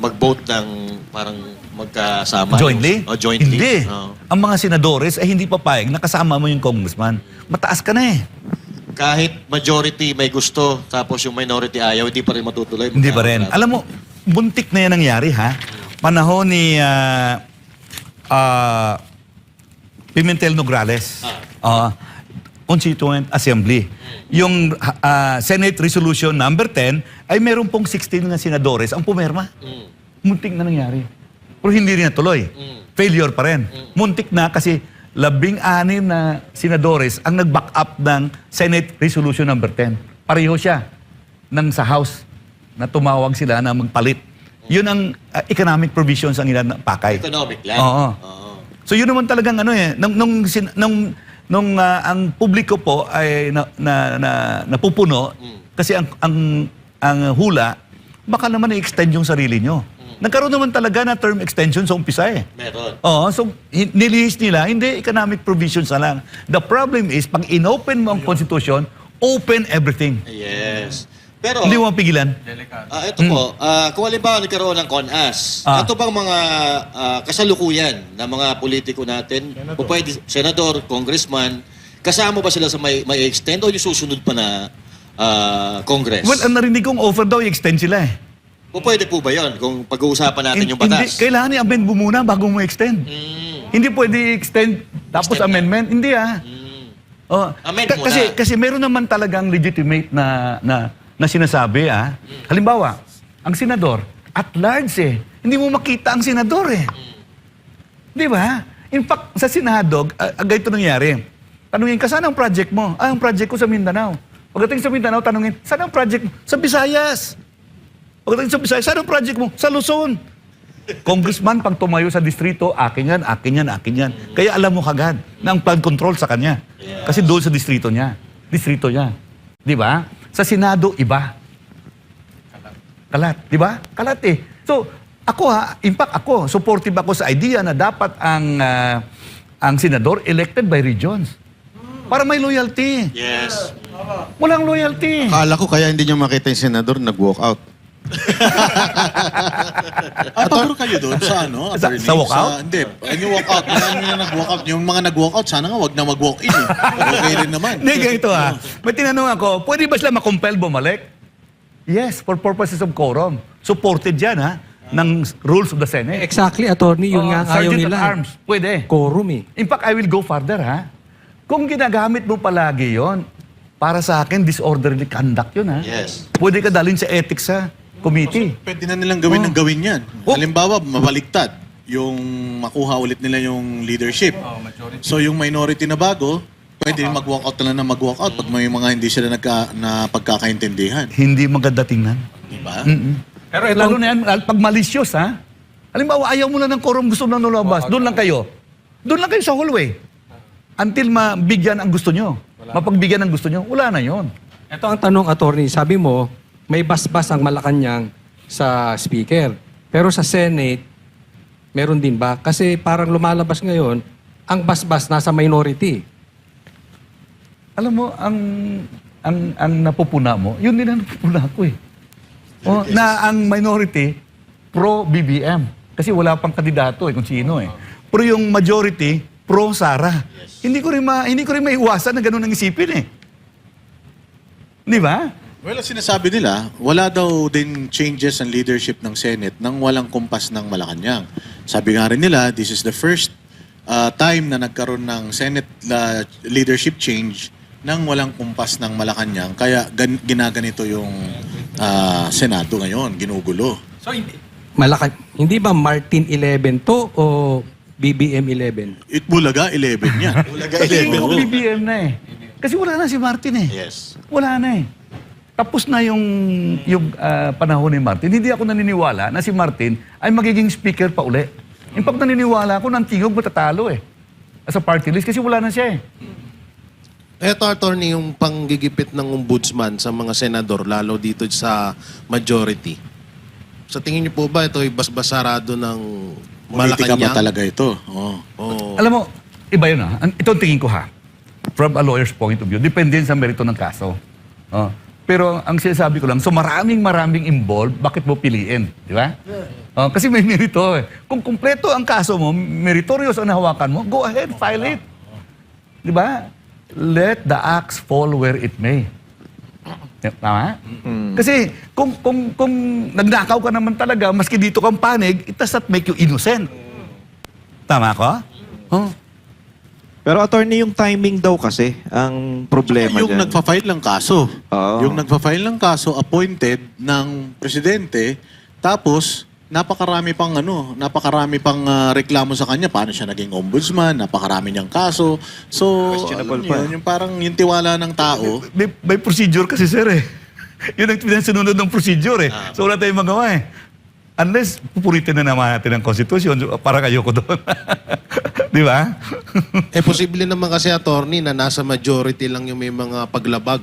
mag-vote ng parang magkasama?
Jointly?
O jointly?
Hindi.
Oo.
Ang mga senadores ay hindi papayag na kasama mo yung congressman. Mataas ka na eh.
Kahit majority may gusto, tapos yung minority ayaw, hindi pa rin matutuloy.
Hindi pa rin. Alam mo, buntik na yan nangyari ha. Panahon ni Pimentel Nograles. Constituent Assembly. Yung Senate Resolution number 10 ay meron pong 16 na senadores ang pumirma. Muntik na nangyari. Pero hindi rin natuloy. Failure pa rin. Muntik na kasi 16 na senadores ang nag-back up ng Senate Resolution number 10. Pareho siya ng sa House na tumawag sila na magpalit. Yun ang economic provisions ang pakay.
Economic lang.
Oo. So yun naman talagang ano eh, nung ang publiko po ay napupuno kasi ang hula, baka naman i-extend yung sarili nyo. Nagkaroon naman talaga na term extension sa umpisa eh.
Meron.
Oo, so nilihis nila, hindi economic provisions na lang. The problem is, pag inopen mo ang Constitution, open everything.
Yes. Pero,
Hindi mo mapigilan.
ito po, kung halimbawa nagkaroon ng CONAS, ito bang mga kasalukuyan ng mga politiko natin, o pwede, senador, congressman, kasama ba sila sa may extend o yung susunod pa na Congress?
Well, ang narinig kong offer daw, i-extend sila eh.
O pwede po ba yun kung pag-uusapan natin yung batas?
Hindi, kailangan i-amend mo muna bago mo extend. Hindi pwede i-extend tapos
Extend
amendment. Hindi Oh,
Amend muna.
kasi meron naman talagang legitimate na sinasabi Halimbawa, ang senador, at large eh. Hindi mo makita ang senador eh. Di ba? In fact, sa Senado, ganito nangyari. Tanungin ka, saan ang project mo? Ang project ko sa Mindanao. Pagdating sa Mindanao, tanungin, saan ang project mo? Sa Visayas. Pagdating sa Visayas, saan ang project mo? Sa Luzon. Congressman, pag tumayo sa distrito, akin yan, akin yan, akin yan. Kaya alam mo kagad na ang flood control sa kanya. Kasi doon sa distrito niya. Distrito niya. Di ba? Sa Senado, iba. Kalat. Di ba? Kalat eh. So, ako in fact ako, supportive ako sa idea na dapat ang senador elected by regions. Para may loyalty.
Yes.
Walang loyalty.
Akala ko kaya hindi nyo makita yung senador nag-walk out.
Pagro kayo doon sa ano?
Sa
attorney?
walkout?
Hindi. Yung walkout. Yung mga nag-walkout, sana nga wag na mag-walk in. Okay rin naman.
Hindi, ganito May tinanong ako, pwede ba sila makompel bumalik? Yes, for purposes of quorum. Supported yan ng rules of the Senate.
Exactly, attorney, yun nga ang ayaw
Sergeant
nila.
at Arms, pwede.
Quorum eh.
In fact, I will go further Kung ginagamit mo palagi yon, para sa akin, disorderly conduct yun
Yes.
Pwede ka dalhin sa ethics committee.
Pwede na nilang gawin ng gawin yan. Halimbawa, mabaliktad. Yung makuha ulit nila yung leadership. So yung minority na bago, pwede rin mag-walkout na lang na mag-walkout pag may mga hindi sila na pagkakaintindihan.
Hindi maganda tingnan.
Diba?
Pero lalo na yan, pag malicious Halimbawa, ayaw mo na ng quorum, gusto mo na nulabas. Doon lang kayo. Doon lang kayo sa hallway. Until mabigyan ang gusto nyo. Mapagbigyan ang gusto nyo, wala na yon.
Ito ang tanong, attorney. Sabi mo, may basbas ang Malacanang sa speaker. Pero sa Senate, meron din ba? Kasi parang lumalabas ngayon, ang basbas nasa minority.
Alam mo, ang napupuna mo, yun din ang napupuna ko eh. Na ang minority, pro-BBM. Kasi wala pang kandidato kung sino eh. Pero yung majority, pro-Sara. Hindi ko rin maiwasan na ganun ang isipin eh. Di ba?
Well, sinasabi nila, wala daw din changes ang leadership ng Senate nang walang kumpas ng Malacanang. Sabi nga rin nila, this is the first time na nagkaroon ng Senate leadership change nang walang kumpas ng Malacanang. Kaya ginaganito yung Senado ngayon, ginugulo.
So, hindi ba Martin 11 to o BBM 11?
Bulaga 11 yan.
Bulaga
Kasi
11.
yung BBM na eh. Kasi wala na si Martin eh.
Yes.
Wala na eh. Tapos na yung panahon ni Martin. Hindi ako naniniwala na si Martin ay magiging speaker pa uli. In fact, naniniwala ako ng tingog matatalo eh. As a party list kasi wala na siya eh.
Eto, attorney, yung panggigipit ng ombudsman sa mga senador, lalo dito sa majority. Sa tingin niyo po ba ito ay basbasarado ng
Politika
Malacanang?
ba talaga ito?
Alam mo, iba yun Ito ang tingin ko from a lawyer's point of view. Depende sa merito ng kaso. Pero ang sinasabi ko lang, so maraming involved, bakit mo piliin? Di ba? Kasi may merito eh. Kung kumpleto ang kaso mo, meritorious ang nahawakan mo, go ahead, file it. Di ba? Let the axe fall where it may. Tama? Kasi kung nagnakaw ka naman talaga, maski dito kang panig, it does not make you innocent. Tama ko?
Pero attorney, yung timing daw kasi ang problema
Yung
dyan.
nagpa-file ng kaso.
Oo.
Yung nagpa-file ng kaso, appointed ng presidente, tapos napakarami pang reklamo sa kanya, paano siya naging ombudsman, napakarami niyang kaso. So,
Questionable
alam
pa.
niyo, yung parang yung tiwala ng tao.
May procedure kasi, sir, eh. Yun ang sinunod ng procedure, eh. So, wala tayong magawa, eh. Unless, pupuritin na naman natin ang konstitusyon, parang ayoko doon. Di ba?
Posible naman kasi, attorney, na nasa majority lang yung may mga paglabag.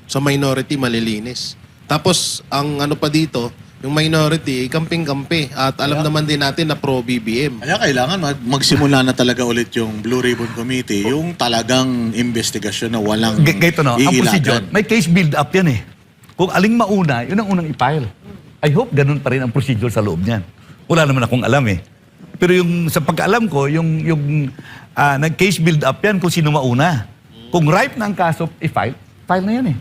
Sa minority, malilinis. Tapos, ang ano pa dito, yung minority, kamping-kampi. At alam naman din natin na pro-BBM.
Kaya kailangan magsimula na talaga ulit yung Blue Ribbon Committee, yung talagang investigasyon na walang
Gaito, no? Ang procedure,
iilagan.
may case build-up yan, eh. Kung aling mauna, yun ang unang i-file. I hope ganun pa rin ang procedure sa loob niyan. Wala naman akong alam, eh. Pero yung sa pagkaalam ko, yung nag-case build-up yan kung sino mauna. Kung ripe na ang kaso, i-file, file na yan, eh.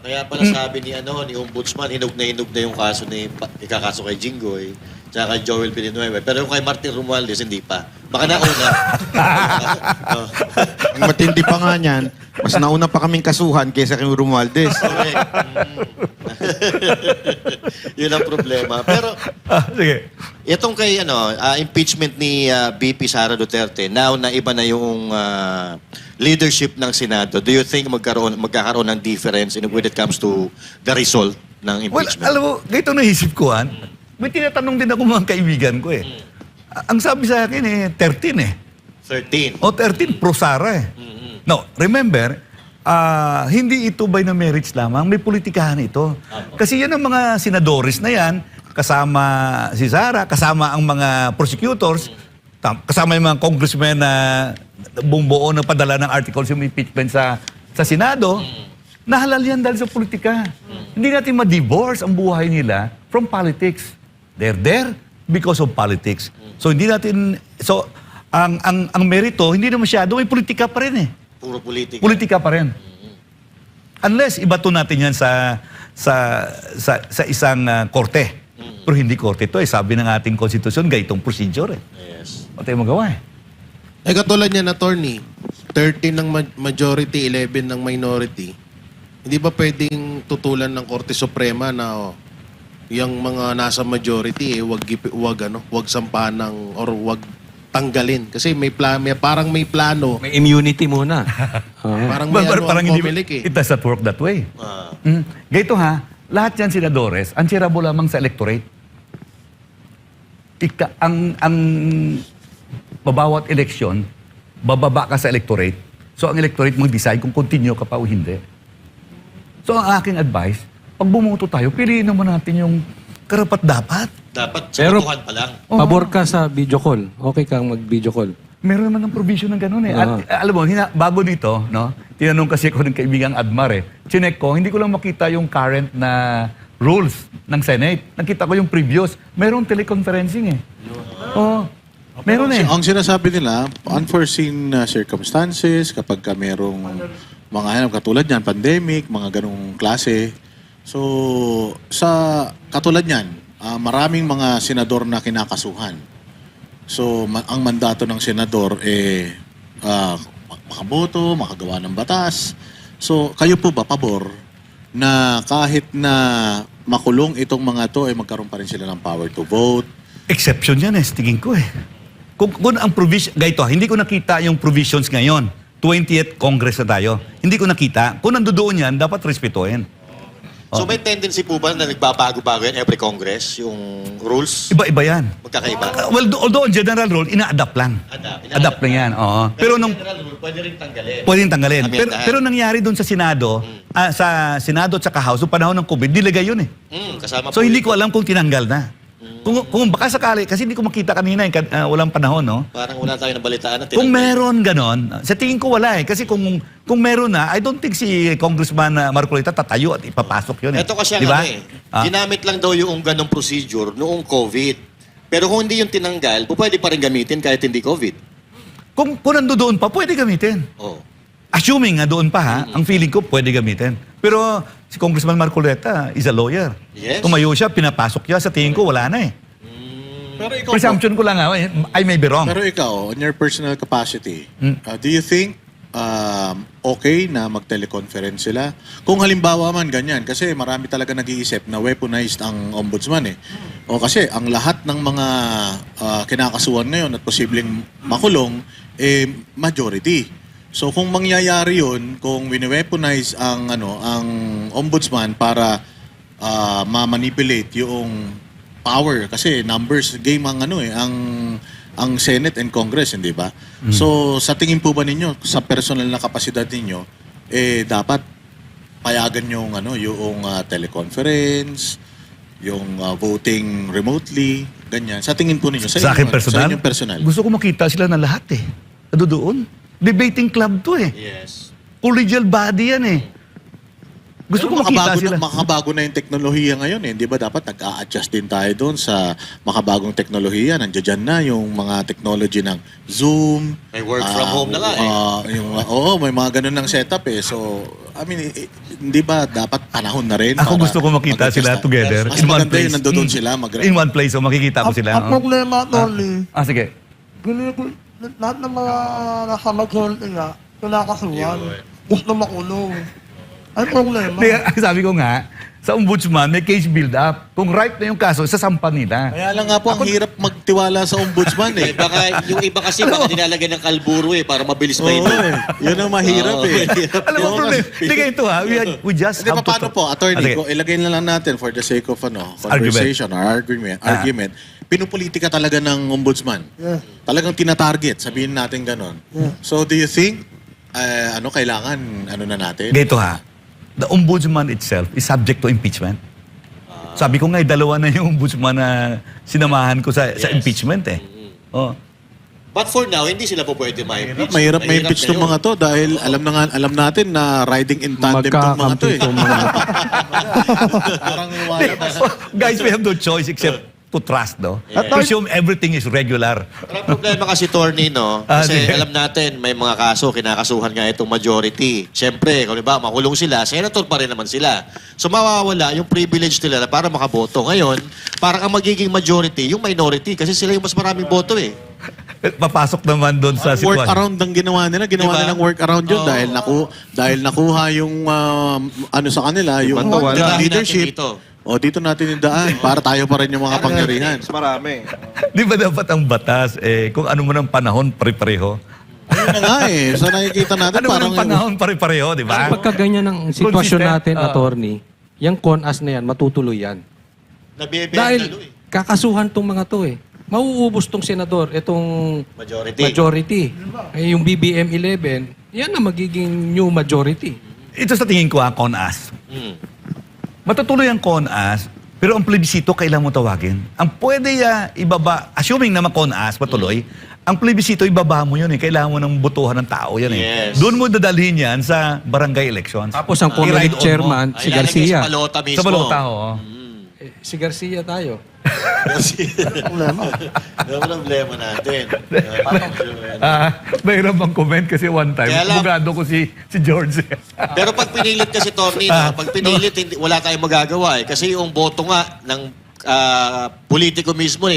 Kaya pala sabi ni Ombudsman, hinog na yung kaso ikakaso kay Jinggoy, tsaka kay Joel Villanueva. Pero yung kay Martin Romualdez, hindi pa. Baka nauna.
Ang matindi pa nga niyan, mas nauna pa kaming kasuhan kaysa kay Romualdez.
Yun ang problema. Pero,
Sige.
itong kay impeachment ni VP Sara Duterte, now na iba na yung leadership ng Senado, do you think magkakaroon ng difference when it comes to the result ng
Well,
impeachment?
alam mo, ganito naisip ko, may tinatanong din ako mga kaibigan ko, eh. Ang sabi sa akin, 13, eh.
13.
O 13, pro Sara, eh. No, remember, hindi ito by na merits lamang, may politikahan ito. Kasi yan ang mga senadores na yan, kasama si Sara, kasama ang mga prosecutors, kasama yung mga congressmen na bumubuo na padala ng articles yung impeachment sa Senado, nahalal yan dahil sa politika. Hindi natin ma-divorce ang buhay nila from politics. They're there because of politics. So hindi natin, ang merito, hindi na masyado, may politika pa rin, eh.
Puro politika.
Politika pa rin. Unless ibato natin yan sa isang korte. Pero hindi korte ito, eh. Sabi ng ating konstitusyon, ganitong procedure, eh.
Yes.
Ano tayo magawa, eh?
Katulad niyan, attorney, 13 ng majority, 11 ng minority. Hindi ba pwedeng tutulan ng Korte Suprema na yung mga nasa majority, wag sampahan ng, or wag tanggalin? Kasi parang may plano.
May immunity muna.
Parang may
Parang
ang
hindi,
Comelec, eh.
it does not work that way. Ganito, lahat yan senadores, answerable lamang sa electorate. Ang babawat eleksyon, bababa ka sa electorate. So ang electorate mag-decide kung continue ka pa o hindi. So ang aking advice, pag bumoto tayo, piliin naman natin yung karapat-dapat.
Dapat
Pero-
sabutuhan pa lang.
Pabor ka sa video call. Okay kang mag-video call.
Meron naman ng provision ng ganun, eh. At alam mo, bago nito, no, tinanong kasi ako ng kaibigang Admar, eh. Chinek ko, hindi ko lang makita yung current na rules ng Senate. Nakita ko yung previous. Merong teleconferencing, eh. Meron, eh.
Ang sinasabi nila, unforeseen circumstances, kapag ka merong mga katulad niyan, pandemic, mga ganong klase. So, sa katulad niyan, maraming mga senador na kinakasuhan. So, ang mandato ng senador makaboto, makagawa ng batas. So, kayo po ba pabor na kahit na makulong itong mga to, magkaroon pa rin sila ng power to vote?
Exception yan, eh. Tingin ko, eh. Kung ang provision, ganito, hindi ko nakita yung provisions ngayon. 20th Congress na tayo. Hindi ko nakita. Kung nandoon yan, dapat respetuhin.
So may tendency po ba na nagbabago-bago yan every Congress, yung rules?
Iba-iba yan.
Magkakaiba?
Well, although on general rule, ina-adapt lang. Adapt lang yan, oo. Pero nung
general rule, pwede rin tanggalin.
pwedeng tanggalin.
Amendahan.
Pero nangyari doon sa Senado, sa Senado at saka House, noong panahon ng COVID, nilagay yun, eh.
Kasama
So
po
hindi
yun.
ko alam kung tinanggal na. Kung baka sakali, kasi hindi ko makita kanina, walang panahon, no?
Parang wala tayo nabalitaan na
Kung
tinanggal.
meron ganon, sa tingin ko wala, eh. Kasi kung meron na, I don't think si Congressman Marcolita tatayo at ipapasok yun, eh.
Ito kasi ang
Diba?
ginamit lang daw yung ganong procedure noong COVID. Pero kung hindi yung tinanggal, pwede pa rin gamitin kahit hindi COVID.
Kung nandoon pa, pwede gamitin.
Oh.
Assuming nga doon pa, ang feeling ko pwede gamitin. Pero si Congressman Marcoleta is a lawyer.
Yes.
Tumayo siya, pinapasok siya, sa tingin ko wala na, eh.
Pero ikaw
Presumption ko lang I may be wrong.
Pero ikaw, on your personal capacity, do you think okay na mag-teleconference sila? Kung halimbawa man ganyan, kasi marami talaga nag-iisip na weaponized ang ombudsman eh. O kasi ang lahat ng mga kinakasuhan ngayon at posibleng makulong, majority. So kung mangyayari yun, kung wini-weaponize ang ombudsman para ma-manipulate yung power, kasi numbers game ang Senate and Congress, hindi ba? So sa tingin po ba ninyo, sa personal na kapasidad ninyo, dapat payagan yung teleconference, yung voting remotely, ganyan. Sa tingin po ninyo,
Sa akin personal?
Sa inyong personal.
Gusto ko makita sila na lahat eh. Doon. Debating club to eh.
Yes.
Collegial body yan eh. Gusto ko makita sila.
Makabago na yung teknolohiya ngayon eh. Hindi ba dapat nag-a-adjust din tayo doon sa makabagong teknolohiya? Nandiyan na yung mga technology ng Zoom.
May work from home na nga
may mga ganun ng setup eh. So, I mean, hindi ba dapat panahon na rin?
Ako gusto ko makita sila together.
Mas maganda yun, nandoon sila.
In one place, so makikita ko sila.
Ang problema, Tony,
Sige.
lahat ng mga nasa majority nga, kinakasuhan. Gusto makulong. Ay problema.
Sabi ko nga, sa ombudsman, may case build-up. Kung ripe na yung kaso, sasampan nila.
Kaya lang nga po, ang hirap magtiwala sa ombudsman eh.
Baka yung iba kasi baka nilalagay ng kalburo para mabilis pa ito.
Yun ang mahirap eh.
Alam mo, problem. Hindi ito we just
Hindi
have
pa, paano po, attorney,
Sige.
ilagay na lang natin for the sake of conversation or argument. Pinupolitika talaga ng ombudsman. Talagang tinatarget, sabihin natin ganon. So do you think, kailangan, na natin?
Dito the ombudsman itself is subject to impeachment. Sabi ko nga, dalawa na yung ombudsman na sinamahan ko sa impeachment eh. Oh.
But for now, hindi sila po pwede ma-impeach.
Mahirap ma-impeach itong mga to dahil alam natin na riding in tandem itong mga to eh. Parang wala na.
Guys, we have no choice except to trust, no?
Yes.
Presume everything is regular.
Ang problema kasi, Torny, no? Kasi alam natin, may mga kaso, kinakasuhan nga itong majority. Siyempre, kung diba, makulong sila, senator pa rin naman sila. So, mawawala yung privilege nila para makaboto. Ngayon, parang ang magiging majority, yung minority, kasi sila yung mas maraming boto eh.
Papasok naman doon sa sitwasyon.
Workaround ang ginawa nila. Ginawa nilang workaround yun dahil nakuha yung sa kanila, yung leadership. Dito natin yung daan para tayo pa rin yung mga kapangyarihan.
Marami.
Di ba dapat ang batas, kung ano mo ng panahon, pare-pareho?
Ayun na nga eh. So nakikita natin
Ano mo
parang...
ng panahon, pare-pareho, di ba?
Pagka ganyan ang sitwasyon
Consistent.
natin, attorney, yung CONAS na yan, matutuloy yan. Dahil kakasuhan tong mga to eh. Mauubos tong senador, itong majority. Yung BBM 11, yan na magiging new majority.
Ito sa tingin ko CONAS. Matutuloy ang CONAS, pero ang plebisito kailangan mo tawagin. Ang pwede ibaba, assuming na CONAS patuloy, ang plebisito ibaba mo yun eh. Kailangan mo ng botohan ng tao yan eh.
Yes.
Doon mo dadalhin yan sa barangay elections.
Tapos ang COMELEC chairman, si Garcia.
Sa balota mismo.
Sa balota, oo.
Si Garcia tayo.
Problema natin.
Mahirap bang comment kasi one time,
Kaya lang-
bugado ko si George.
Pero pag pinilit kasi, Tony, pag pinilit, wala tayong magagawa eh. Kasi yung boto nga ng politiko mismo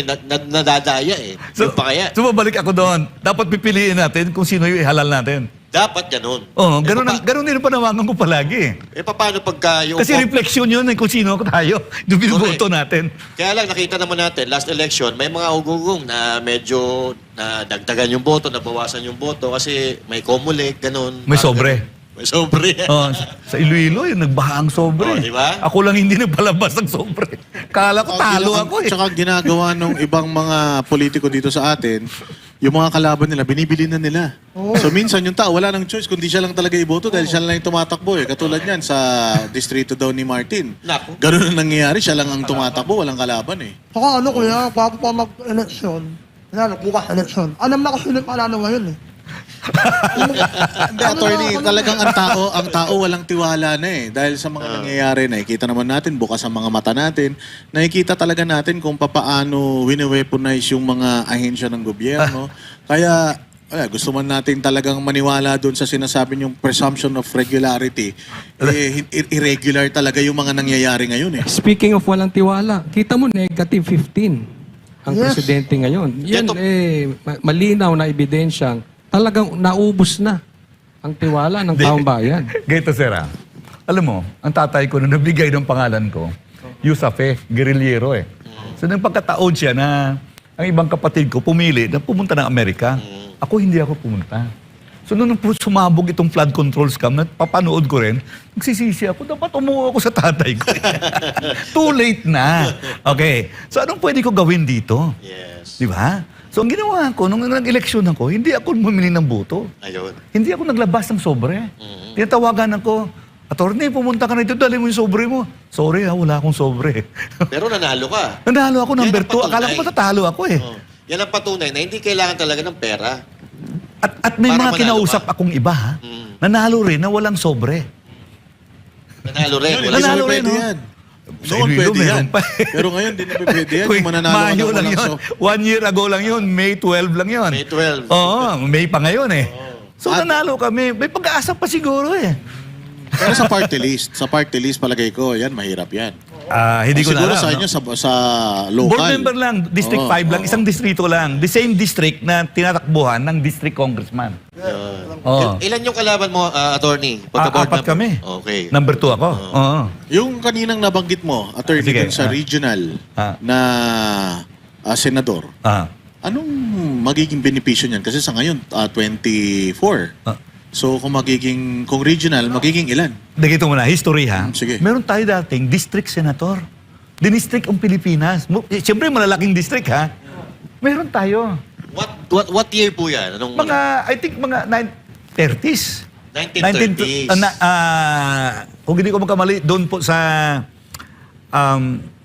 nadadaya eh.
So,
Yung pa kaya.
so babalik ako doon. Dapat pipiliin natin kung sino yung ihalal natin.
Dapat ganun.
Oo, ganun din ang panawagan ko palagi.
Paano pagka yung...
Kasi refleksyon yun kung sino tayo. Yung binuboto natin.
Kaya lang, nakita naman natin, last election, may mga ugugong na medyo dagdagan yung boto, nabawasan yung boto kasi may COMELEC, ganun.
May
Parang
sobre.
ganun. May sobre.
Sa Iloilo, yung nagbaha ang sobre.
Diba?
Ako lang hindi nagpalabas ng sobre. Kala ko talo ako eh.
Tsaka ginagawa ng ibang mga politiko dito sa atin, yung mga kalaban nila, binibili na nila. So minsan yung tao, wala nang choice kundi siya lang talaga iboto dahil siya lang yung tumatakbo eh. Katulad yan sa distrito daw ni Martin. Ganun ang nangyayari, siya lang ang tumatakbo, walang kalaban eh.
Saka kuya, bago pa mag-eleksyon, bukas eleksyon, alam na kasi panalo ngayon eh.
Hindi, attorney, talagang ang tao walang tiwala na eh. Dahil sa mga nangyayari, nakikita naman natin, bukas ang mga mata natin, nakikita talaga natin kung papaano wini-weaponize yung mga ahensya ng gobyerno. Kaya, gusto man natin talagang maniwala doon sa sinasabi yung presumption of regularity. Irregular talaga yung mga nangyayari ngayon eh.
Speaking of walang tiwala, kita mo negative 15. ang
Yes.
presidente ngayon. Yan
Ito-
malinaw na ebidensyang talagang naubos na ang tiwala ng taong bayan.
Ganito, sir, ah. Alam mo, ang tatay ko na nabigay ng pangalan ko, Yusafe, guerrillero eh. So, nang pagkataon siya na ang ibang kapatid ko pumili na pumunta ng Amerika, ako hindi ako pumunta. So, nung sumabog itong flood control scam, napapanood ko rin, nagsisisi ako, dapat umuwi ako sa tatay ko. Too late na. Okay. So, anong pwede ko gawin dito?
Yes.
Di ba? So, ang ginawa ko, nung nag-eleksyon ako, hindi ako bumili ng boto.
Ayun.
Hindi ako naglabas ng sobre. Tinatawagan ako, attorney, pumunta ka na dito, dali mo yung sobre mo. Sorry ha, wala akong sobre.
Pero nanalo ka.
Nanalo ako number
Yan ang
2. Akala ko
patunay.
matatalo ako eh.
Oh. Yan ang patunay na hindi kailangan talaga ng pera.
At may
Para
mga
manalo
kinausap
ka.
akong iba ha. Nanalo rin na walang sobre.
Nanalo rin. Wala
Nanalo
Hindi
rin,
pwede
no?
yan.
Sa
Noon
Iloilo,
pwede yan.
meron pa.
Pero ngayon, di na pwede yan.
Uy,
Yung mananalo ka
Mayo
ng
lang
walang
yun. 1 year ago lang yun. May 12 lang yun.
May 12.
Oo, May pa ngayon eh. So nanalo kami. May pag-aasa pa siguro eh.
Pero sa party list palagay ko, yan, mahirap yan.
Hindi ko na
Siguro
alam.
sa
no?
inyo, sa local.
Board member lang, District 5 lang, isang distrito lang. The same district na tinatakbuhan ng district congressman. Oo.
Ilan yung kalaban mo, attorney? Pagka-board
Apat
member?
kami.
Okay.
Number 2 ako. Oo.
Yung kaninang nabanggit mo, attorney,
Sige,
dun sa regional na senador, anong magiging benepisyo niyan? Kasi sa ngayon, 24. So kung regional, magiging ilan?
Dagito muna, history ha.
Sige.
Meron tayo dating district senator. Dinistrict ang Pilipinas. Siyempre malalaking district ha. Meron tayo.
What year po yan? Anong
I think mga 30s.
1930s.
Kung hindi ko magkamali, doon po sa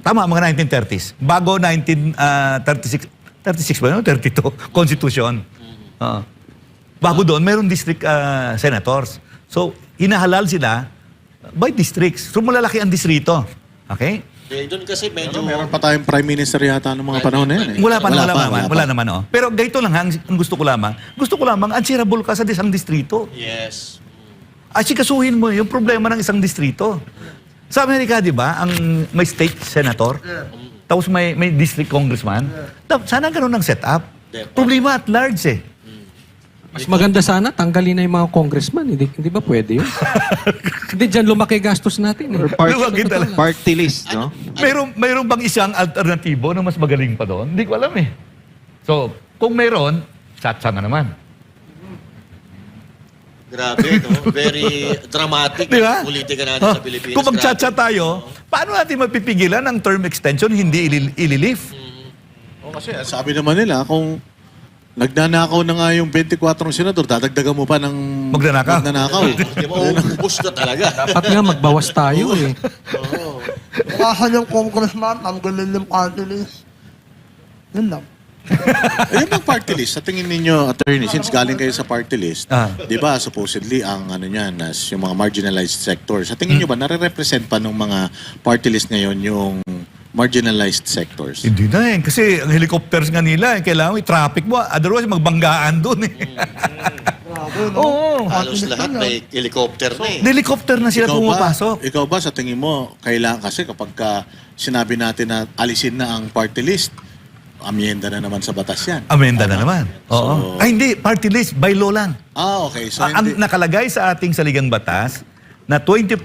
tama, mga 1930s. Bago 1936, 36 ba no? 32, Constitution. Bago doon, meron district senators. So, hinahalal sila by districts. So, malalaki ang distrito. Okay?
Doon kasi medyo...
Meron pa tayong prime minister yata noong mga panahon na yan. Eh.
Wala naman. Oh. Pero ganito lang, ang gusto ko lamang, answerable ka sa isang distrito.
Yes.
Asikasuhin mo yung problema ng isang distrito. Sa Amerika, di ba, ang may state senator, tapos may district congressman, sana ganun ang setup. Problema at large eh.
Mas maganda sana, tanggalin na yung mga congressman. Hindi ba pwede yun? Hindi, dyan lumaki gastos natin. Eh.
Party list, no?
Mayroon bang isang alternatibo na mas magaling pa doon? Hindi ko alam eh. So, kung mayroon, satsa na naman.
Grabe, no? Very dramatic
Diba?
ang politika natin sa Pilipinas.
Kung mag-chat-chat tayo, paano natin mapipigilan ang term extension hindi ililift?
Kasi sabi naman nila, kung nagnanakaw na nga yung 24 senador, dadagdagan mo pa ng
Magnanakaw.
Hindi mo ubus na talaga.
Dapat nga magbawas tayo eh.
Kasan yung congressman, tanggalin yung party list. Yun lang.
Ayun ang party list. Sa tingin ninyo, attorney, since galing kayo sa party list, di ba supposedly ang ano niyan, as yung mga marginalized sectors. Sa tingin nyo ba, nare-represent pa ng mga party list ngayon yung marginalized sectors?
Hindi na eh. Kasi ang helicopters nga nila, kailangan may traffic mo. Otherwise, magbanggaan doon eh. Oo.
Halos lahat may helicopter na eh.
Helicopter na sila pumapasok.
Ikaw ba, sa tingin mo, kailangan kasi kapag sinabi natin na alisin na ang party list, amyenda na naman sa batas yan.
Amenda na naman. Oo. Hindi. Party list. By law lang.
Okay. So
Ang nakalagay sa ating saligang batas na 20%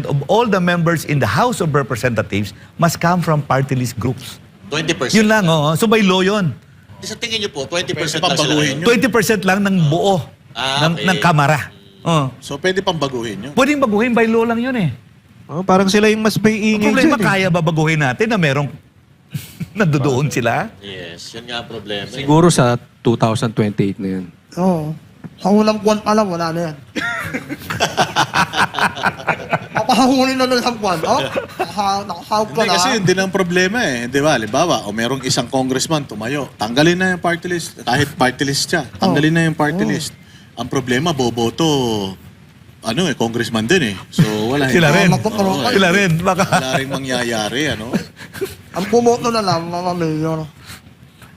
of all the members in the House of Representatives must come from party list groups.
20%.
Yun lang, oo. So by law yun.
Sa tingin niyo po, 20% lang sila
baguhin
yun?
20% lang ng buo ng kamara.
So pwede pang baguhin yun?
Pwedeng baguhin, by law lang yun eh.
Parang sila yung mas may
Ang
ingay
problema,
dyan, eh.
kaya ba baguhin natin na merong nandoon sila?
Yes, yun nga ang problema.
Siguro sa 2028 na yun.
Oo. Sa unang buwan pa lang, wala na yan. Papahuli na ng isang buwan. Nakasahog ka
Hindi,
na.
kasi yun din ang problema eh. Di ba, halimbawa, o merong isang congressman tumayo, tanggalin na yung party list. Kahit party list siya, tanggalin na yung party list. Ang problema, boboto, congressman din eh. So, wala.
Sila rin.
Oo.
Sila rin. Baka.
Wala rin mangyayari, ano?
Ang pumoto na lang, mga mayor.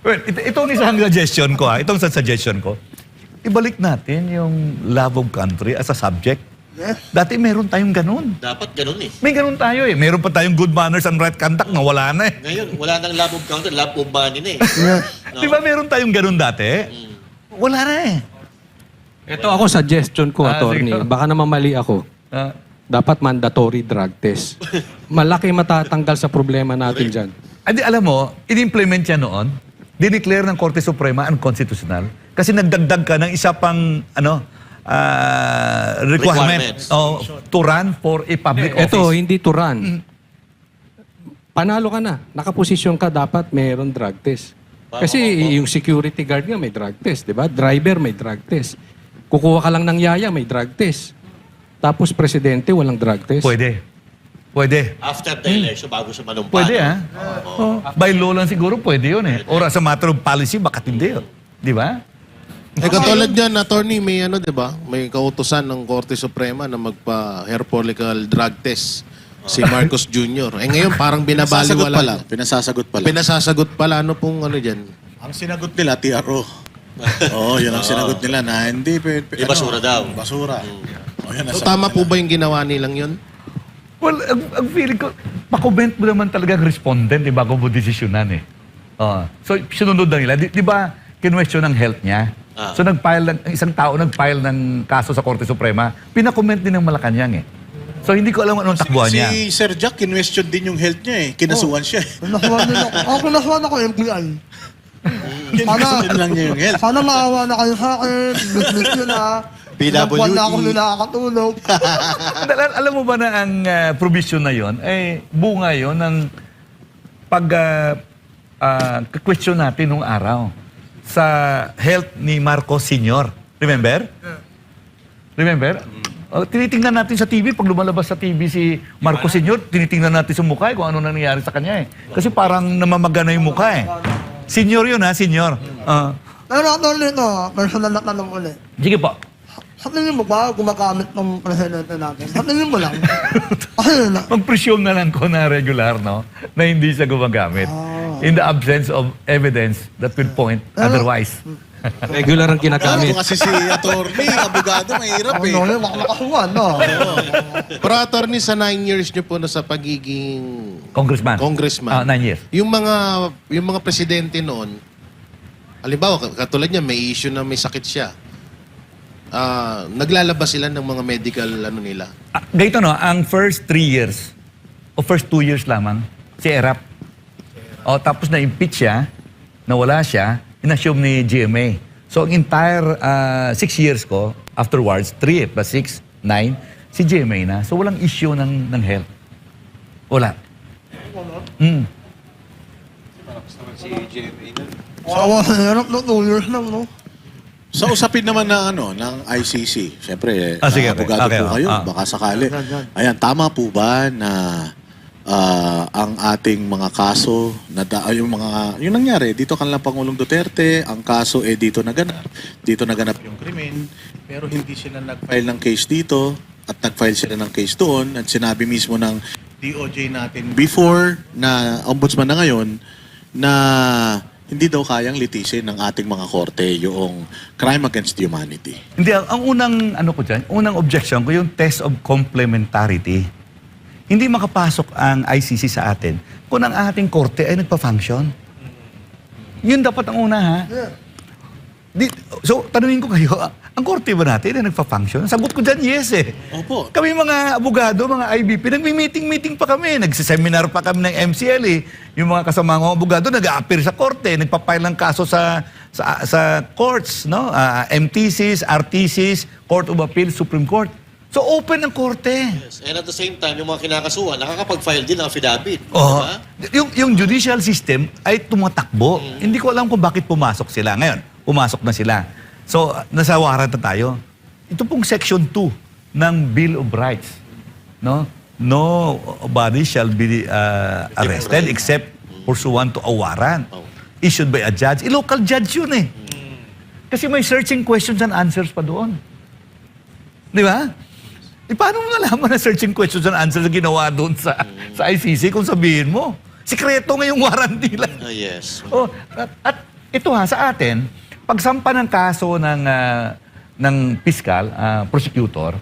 Well, itong isang suggestion ko Itong suggestion ko. Ibalik natin yung love of country as a subject. Dati meron tayong ganun.
Dapat ganun eh.
May ganun tayo eh. Meron pa tayong good manners and right conduct na wala na eh.
Ngayon, wala nang love of counter, love of money na eh.
Di ba meron tayong ganun dati? Wala na eh.
Ito ako, suggestion ko,
Ah,
attorney.
sige.
Baka naman mali ako. Dapat mandatory drug test. Malaki matatanggal sa problema natin dyan.
Adi, alam mo, in-implement yan noon, dineclare ng Korte Suprema unconstitutional kasi nagdagdag ka ng isa pang requirements to run for a public office.
Ito, hindi to run. Panalo ka na. Nakaposisyon ka, dapat mayroon drug test. Kasi yung security guard nga may drug test, di ba? Driver may drug test. Kukuha ka lang ng yaya, may drug test. Tapos presidente, walang drug test.
Pwede. Pwede.
After the election, bago sa manumpa.
Pwede By law lang siguro pwede yun eh. Or as a matter of policy, bakit hindi yun? Di ba?
Eh katulad yan, attorney, may ano, 'di ba? May kautusan ng Korte Suprema na magpa-hair follicle drug test si Marcos Jr. Eh ngayon parang binabaliwala.
Pinasasagot pa lang.
Pinasasagot pala. Ano pong ano diyan?
Ang sinagot nila, TRO. Oo, yun ang sinagot nila na hindi.
Di basura daw.
Basura. Yan,
So tama po ba yung ginawa nilang yun?
Well, ang feeling ko, pa-comment mo naman talaga ang respondent, di ba, kung mo desisyonan eh. So, sinunod na nila. Di ba, kinwestiyon ang health niya? So, isang tao nag-file ng kaso sa Korte Suprema, pina-comment din ng Malacanang eh. So, hindi ko alam anong takbuhan niya.
Si Sir Jack, kinwestiyon din yung health niya eh. Kinasuhan siya eh.
Kinasuhan ako, MPI.
Kinwestiyon lang niya yung health.
Sana maawa na kayo sa akin. Business nyo na. Ilang na ako nakakatulog.
Alam mo ba na ang provision na yon ay bunga yon ng question natin nung araw sa health ni Marcos Sr. Remember? Remember? Tinitingnan natin sa TV, pag lumalabas sa TV si Marcos Sr., tinitingnan natin sa mukha kung ano nangyayari sa kanya eh. Kasi parang namamagana yung mukha eh. Senior yun ha, senior.
Pero attorney, personal na tanong ulit.
Sige po.
Sa tingin mo ba gumagamit ng presidente natin? Sa tingin mo lang?
Mag-presume na lang ko na regular, no? Na hindi siya gumagamit. In the absence of evidence that would point otherwise.
Regular ang ginagamit.
Ano kasi si attorney, abogado, mahirap eh.
Ano, makakasuhan, no?
Pero attorney, sa 9 years niyo po na sa pagiging
Congressman.
9
years.
Yung mga presidente noon, halimbawa, katulad niya, may issue na may sakit siya. Naglalabas sila ng mga medical ano nila.
Ganito no, ang first 3 years, o first 2 years lamang, si Erap. Tapos na-impeach siya, nawala siya, in-assume ni GMA. So, ang entire 6 years ko, afterwards, 3 plus 6, 9, si GMA na. So, walang issue ng health. Wala.
Si GMA na.
Awa, hirap na 2 years lang, no?
Sa usapin naman na ng ICC, siyempre,
sige,
abogado
okay,
po kayo, baka sakali. Ayan, tama po ba na ang ating mga kaso, yung nangyari, dito kanlang Pangulong Duterte, ang kaso dito naganap yung krimen, pero hindi sila nag-file ng case dito at nag-file sila ng case doon at sinabi mismo ng DOJ natin before na ombudsman na ngayon na hindi daw kayang litisin ng ating mga korte yung crime against humanity.
Hindi, ang unang, unang objection ko yung test of complementarity. Hindi makapasok ang ICC sa atin kung ang ating korte ay nagpa-function. Yun dapat ang una, ha? So, tanungin ko kayo, ang korte ba natin ay nagpa-function? Sagot ko dyan, yes eh.
Opo.
Kami mga abogado, mga IBP, nagmi-meeting pa kami, nagsiseminar pa kami ng MCL eh. Yung mga kasama ng abogado, nag-a-appear sa korte, nagpa-file ng kaso sa courts, no? MTCs, RTCs, Court of Appeal, Supreme Court. So, open ang korte.
Yes. And at the same time, yung mga kinakasuhan, nakakapag-file din ng affidavit.
Yung judicial system ay tumatakbo. Hindi ko alam kung bakit pumasok sila. Ngayon, pumasok na sila. So, nasa warrant na tayo. Ito pong Section 2 ng Bill of Rights. No body shall be arrested except pursuant to a warrant issued by a judge. Local judge yun eh. Kasi may searching questions and answers pa doon. Di ba? Paano mo nalaman na searching questions and answers na ginawa doon sa ICC kung sabihin mo? Sikreto ngayong warrant nila.
Yes.
At ito sa atin, pagsampa ng kaso ng piskal, prosecutor,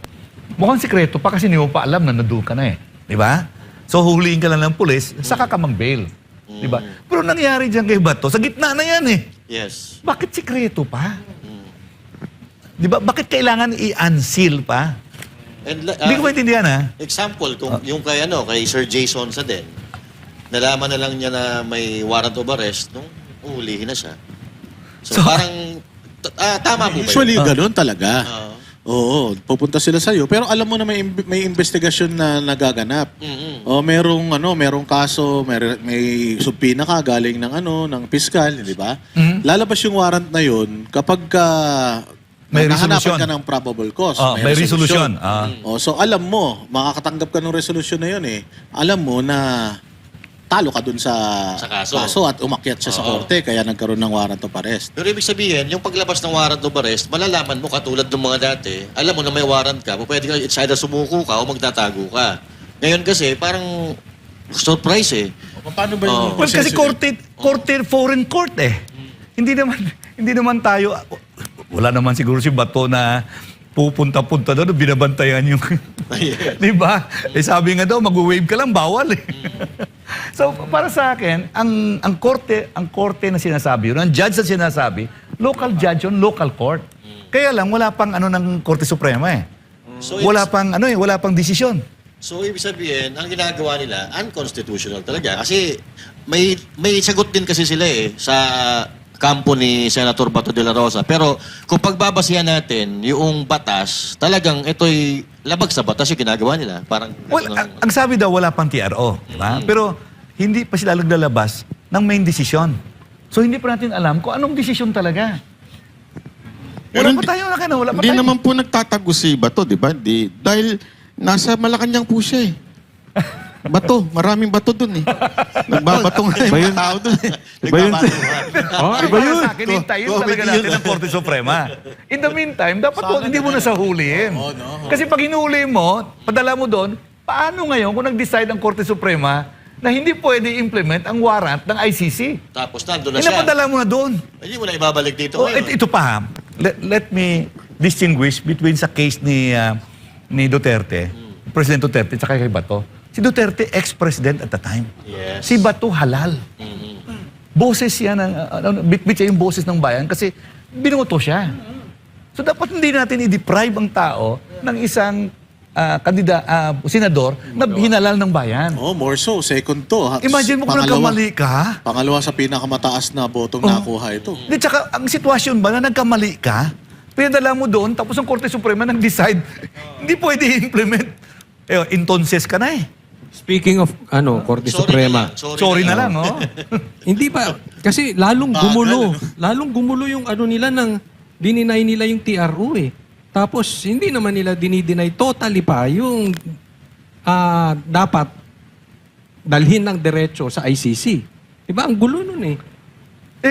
mukhang sikreto pa kasi hindi mo pa alam na nandun ka na eh. Di ba? So huhuliin ka lang ng pulis, saka ka mag-bail. Di ba? Pero nangyari dyan kay Bato, sa gitna na yan eh.
Yes.
Bakit sikreto pa? Di ba? Bakit kailangan i-unseal pa?
And,
Hindi ko maintindihan ha?
example, kung yung kay Sir Jason sa din, nalaman na lang niya na may warrant of arrest nung uhulihin na siya. So, parang tama po ba yun?
Usually, ganun talaga. Oo, pupunta sila sa iyo, pero alam mo na may investigasyon na nagaganap. O merong kaso, may subpina ka galing ng piskal, di ba? Lalabas yung warrant na yun kapag
May
nahanapan
resolution.
ka ng probable cause.
May resolution.
So alam mo, makakatanggap ka ng resolution na yun eh. Alam mo na talo ka dun sa kaso at umakyat siya sa korte kaya nagkaroon ng warrant of arrest.
Pero ibig sabihin, yung paglabas ng warrant of arrest, malalaman mo katulad ng mga dati, alam mo na may warrant ka, pwede ka it's either sumuko ka o magtatago ka. Ngayon kasi, parang surprise eh.
Paano ba yung
Well, kasi foreign court eh. Hindi naman tayo, wala naman siguro si Bato na pupunta-punta doon, binabantayan yung... Di ba? Sabi nga daw, mag-wave ka lang, bawal eh. So, para sa akin, ang korte na sinasabi yun, ang judge na sinasabi, local judge yun, local court. Kaya lang, wala pang ng Korte Suprema eh.
So,
wala pang desisyon.
So, ibig sabihin, ang ginagawa nila, unconstitutional talaga. Kasi may sagot din kasi sila eh sa kampo ni Senator Bato de la Rosa. Pero kung pagbabasihan natin yung batas, talagang ito'y labag sa batas yung ginagawa nila. Parang,
Well, ang sabi daw, wala pang TRO. Diba? Pero hindi pa sila naglalabas ng main decision. So hindi pa natin alam kung anong desisyon talaga. Wala pa tayo.
Hindi naman po nagtatago si Bato, di ba? Dahil nasa Malacanang po siya eh. Bato, maraming bato dun eh. Nagbabato nga yung mga tao dun eh.
Iba yun.
Iba yun. Sa akin, hintayin talaga natin ang Korte Suprema. In the meantime, dapat hindi mo na sa huliin. Kasi pag hinuli mo, padala mo doon, paano ngayon kung nag-decide ang Korte Suprema na hindi pwede i-implement ang warrant ng ICC?
Tapos nandun na siya.
Inapadala mo na doon.
Hindi mo na ibabalik dito.
Ito pa, let me distinguish between sa case ni Duterte, President Duterte, at kay Bato. Si Duterte, ex-president at the time.
Yes.
Si Bato, halal. Boses yan, bit-bit siya yung boses ng bayan kasi binoto siya. So dapat hindi natin i-deprive ang tao ng isang senador na hinalal ng bayan.
Oh, more so. Second to.
Imagine mo kung nagkamali ka.
Pangalawa sa pinakamataas na botong nakuha ito.
Di, tsaka ang sitwasyon ba na nagkamali ka, pinadala mo doon, tapos ang Korte Suprema nag-decide, hindi pwede i-implement. Entonces ka na eh.
Speaking of Korte Suprema.
Sorry na lang, oh.
Hindi ba? Kasi lalong gumulo yung nila nang dininay nila yung TRO eh. Tapos hindi naman nila dinideny totally pa yung dapat dalhin ng diretso sa ICC. Diba? Ang gulo nun eh.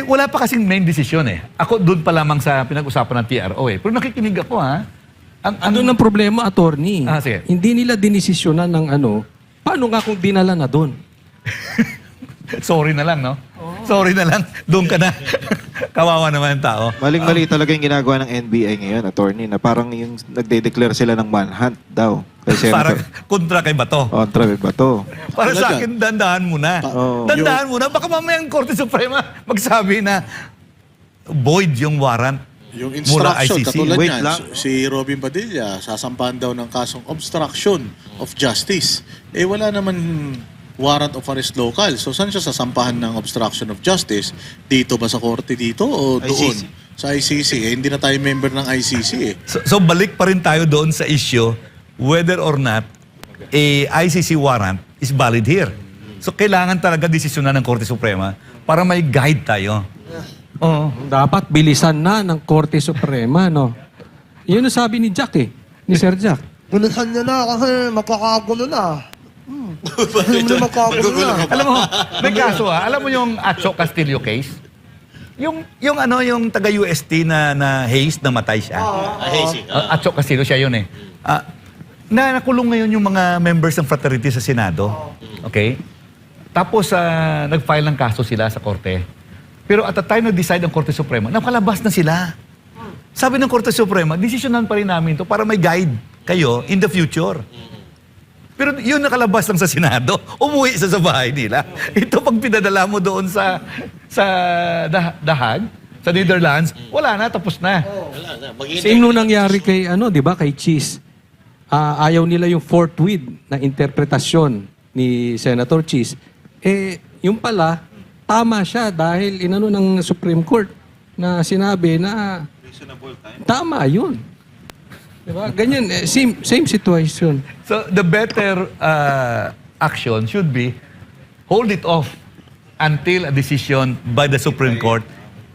Wala pa kasing main decision eh. Ako doon pa lamang sa pinag-usapan ng TRO eh. Pero nakikinig ako ha.
Ano ng problema, attorney?
Sige.
Hindi nila dinesisyonan ng paano nga kung dinala na doon?
Sorry na lang, no? Sorry na lang. Doon ka na. Kawawa naman ang tao.
Maling-mali talaga yung ginagawa ng NBA ngayon, attorney, na parang yung nagde-declare sila ng manhunt daw.
Parang kontra kay Bato.
Kontra kay Bato.
Para sa akin, dandahan muna. Dandahan muna. Baka mamaya ang Korte Suprema magsabi na void yung warrant.
Yung
mula
instruction,
ICC.
katulad
Wait
niyan,
lang.
si Robin Padilla, sasampahan daw ng kasong obstruction of justice. Wala naman warrant of arrest local. So, saan siya sasampahan ng obstruction of justice? Dito ba sa korte dito o doon?
ICC.
Sa ICC. Hindi na tayo member ng ICC eh.
So balik pa rin tayo doon sa issue whether or not a ICC warrant is valid here. So kailangan talaga desisyonan ng Korte Suprema para may guide tayo. Oo.
Dapat bilisan na ng Korte Suprema, no? Yun ang sabi ni Jack eh. Ni Sir Jack.
Bilisan niya na kasi makakagulo na. Hindi makakagulo na.
Alam mo, may kaso alam mo yung Acho Castillo case? Yung taga-UST na Hayes na matay siya. Acho Castillo siya yun eh. Nakulong ngayon yung mga members ng fraternity sa Senado. Okay? Tapos nag-file ng kaso sila sa korte. Pero at the time nag-decide ang Korte Suprema, nakalabas na sila. Sabi ng Korte Suprema, desisyonan pa rin namin to para may guide kayo in the future. Pero yun nakalabas lang sa Senado, umuwi sa bahay nila. Ito pag pinadala mo doon sa The Hague, sa Netherlands, wala na, tapos na.
Wala na.
Same nung nangyari kay, di ba, kay Cheese. Ayaw nila yung forthwith na interpretasyon ni Senator Cheese. Yung pala, tama siya dahil inano ng Supreme Court na sinabi na tama yun. Diba? Ganyan, same situation.
So the better action should be hold it off until a decision by the Supreme Court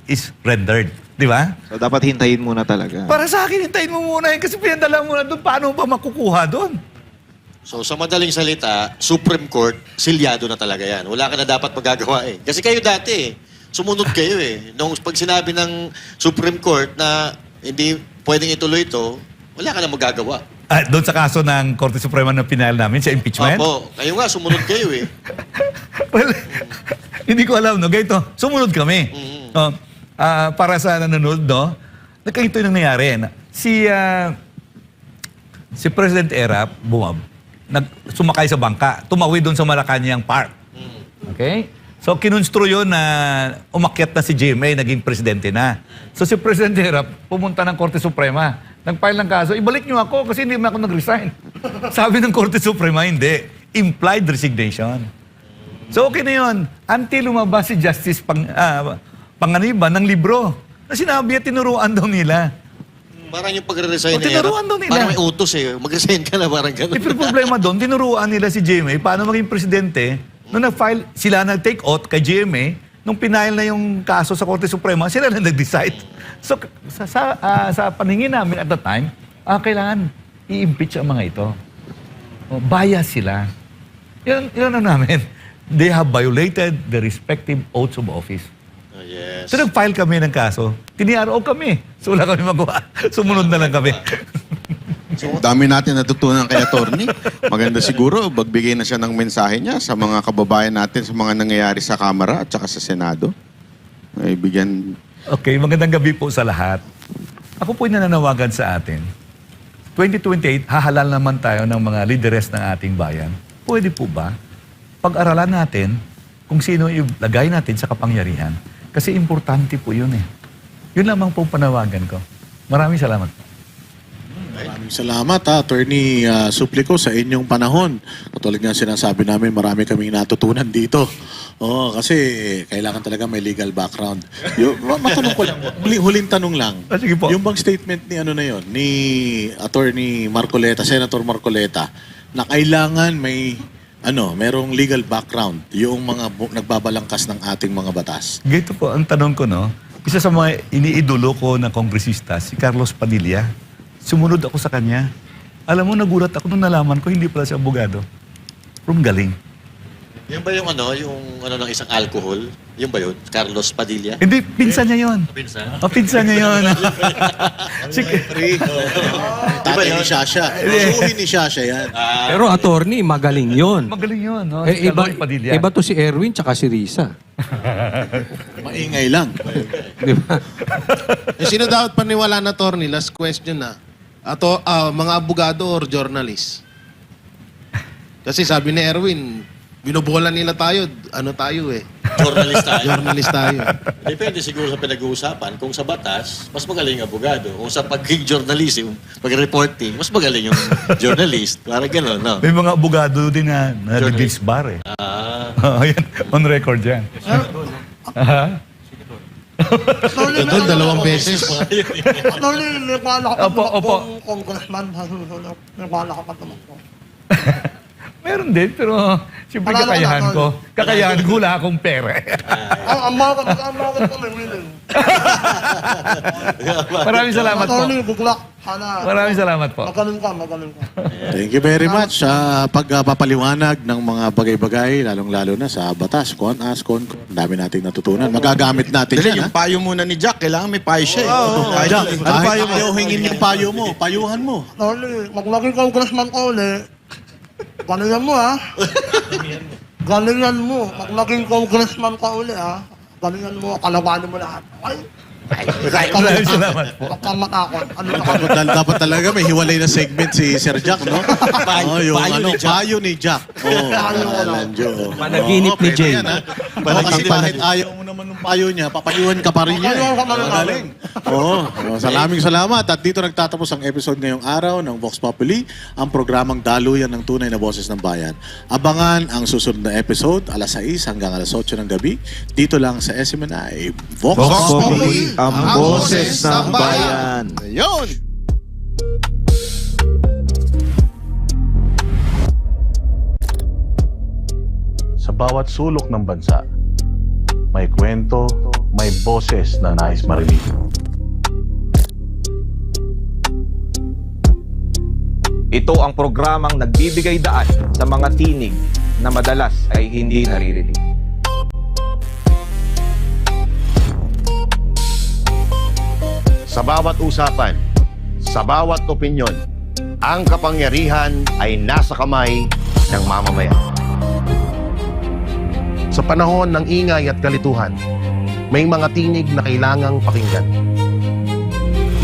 is rendered. Di ba?
So dapat hintayin muna talaga.
Para sa akin, hintayin mo muna yun kasi pinadala mo na doon. Paano ba makukuha doon?
So sa madaling salita, Supreme Court, silyado na talaga yan. Wala ka na dapat magagawa eh. Kasi kayo dati sumunod kayo eh. Nung pag sinabi ng Supreme Court na hindi pwedeng ituloy ito, wala ka na magagawa.
Doon sa kaso ng Korte Suprema na pinahal namin sa impeachment?
Opo, kayo nga, sumunod kayo eh.
Well, hindi ko alam, no? Ganito, sumunod kami. Para sa nanonood, no? Nagkagito yung nangyayari. Si President Erap, sumakay sa bangka, tumawid doon sa Malacanang Park. Okay? So, kinonstro yun na umakyat na si GMA, naging presidente na. So, si President Erap, pumunta ng Korte Suprema. Nag-file ng kaso, ibalik niyo ako kasi hindi mo ako nag-resign. Sabi ng Korte Suprema, hindi. Implied resignation. So, okay na yun. Until lumabas si Justice Panganiban ng libro na sinabi at tinuruan daw nila.
Parang yung pagre-resign niya.
Tinuruan daw nila.
Parang may utos eh. Mag-resign ka na, parang gano'n.
Pero problema doon, tinuruan nila si GMA paano maging presidente. Nung nag-file, sila nag-take out kay GMA, nung pinahil na yung kaso sa Korte Suprema, sila na nag-decide. So, sa paningin namin at the time, kailangan i-impeach ang mga ito. Bias sila. Yun na namin. They have violated the respective oaths of office.
Yes.
So, nag-file kami ng kaso. Tiniaro kami. So, wala kami magawa. Sumunod na lang kami.
Dami natin natutunan kay attorney. Maganda siguro, magbigay na siya ng mensahe niya sa mga kababayan natin sa mga nangyayari sa Kamara at saka sa Senado. Ay, bigyan...
Okay, magandang gabi po sa lahat. Ako po'y nananawagan sa atin. 2028, hahalal naman tayo ng mga lideres ng ating bayan. Pwede po ba? Pag-aralan natin kung sino ilagay natin sa kapangyarihan. Kasi importante po yun eh. Yun lamang po panawagan ko. Maraming salamat.
Maraming salamat Attorney Suplico sa inyong panahon. Katulad nga sinasabi namin, marami kaming natutunan dito. Kasi kailangan talaga may legal background. Matanong ko lang, huling tanong lang.
Sige po.
Yung bang statement ni ni Attorney Marcoleta, Senator Marcoleta, na kailangan merong legal background yung mga nagbabalangkas ng ating mga batas.
Ganito po ang tanong ko, no? Isa sa mga iniidolo ko na kongresista, si Carlos Padilla. Sumunod ako sa kanya. Alam mo, nagulat ako nung nalaman ko, hindi pala siya abogado. From galing.
Yan ba yung ng isang alcohol? Yung ba yun? Carlos Padilla?
Hindi, pinsan niya yun.
Pinsan?
Pinsan niya yun.
Tatay ni Shasha. Suhin ni Shasha yan.
Pero attorney, magaling yun.
Magaling yun, no? Si
Iba,
Carlos Padilla.
iba to si Erwin tsaka si Risa.
Maingay lang.
Di ba?
Sino dapat paniwala na, attorney? Last question na. Mga abogado or journalist? Kasi sabi ni Erwin, binobola nila tayo. Ano tayo eh?
Journalist tayo.
Journalist tayo.
Depende siguro sa pinag-uusapan. Kung sa batas, mas magaling ang abogado. Kung sa pag-journalism, pag-reporting, mas magaling yung journalist. Parang gano'n, no?
May mga abogado din na nag-disbar eh. Yan, on record yan.
Ito, 2 beses.
Attorney, nagpala ka
Opo.
congressman. Nagpala ka pa tumakbo.
Meron din, pero siyempre kakayahan ko. Kakayahan ko, wala akong pera.
Ang bakit ko may willing.
Maraming salamat po.
Attorney, good luck. Sana.
Maraming salamat po.
Magaling ka.
Thank you very much sa pagpapaliwanag ng mga bagay-bagay, lalong-lalo na sa batas, con. Ang dami nating natutunan. Magagamit natin
Dali,
yan.
yung payo muna ni Jack, kailangan may payo siya eh.
Jack,
Ano
kahit
payo mo?
ayaw hingin yung payo mo, payuhan mo.
Attorney, magmaging congressman ka uli. Galingan mo, ha? Galingan mo. Magmaging congressman ka uli, ha? Galingan mo. Kalabanin mo lahat. Okay?
Maraming salamat po.
Huwag kang matakot. Ano na
Dapat talaga may hiwalay na segment si Sir Jack, no? Yung payo ni Jack.
Panaginip ni Jay.
Kasi kahit ayaw mo naman ng payo niya, papayuhan ka pa rin niya. Magaling. Maraming salamat. At dito nagtatapos ang episode ngayong araw ng Vox Populi, ang programang daluyan ng tunay na boses ng bayan. Abangan ang susunod na episode, alas 6 hanggang alas 8 ng gabi, dito lang sa SMNI. Vox
Populi, ang boses ng bayan.
Ayun!
Sa bawat sulok ng bansa, may kwento, may boses na nais marinig.
Ito ang programang nagbibigay daan sa mga tinig na madalas ay hindi naririnig.
Sa bawat usapan, sa bawat opinyon, ang kapangyarihan ay nasa kamay ng mamamayan.
Sa panahon ng ingay at kalituhan, may mga tinig na kailangang pakinggan.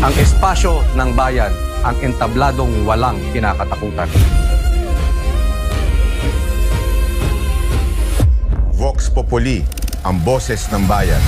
Ang espasyo ng bayan, ang entabladong walang kinakatakutan.
Vox Populi, ang boses ng bayan.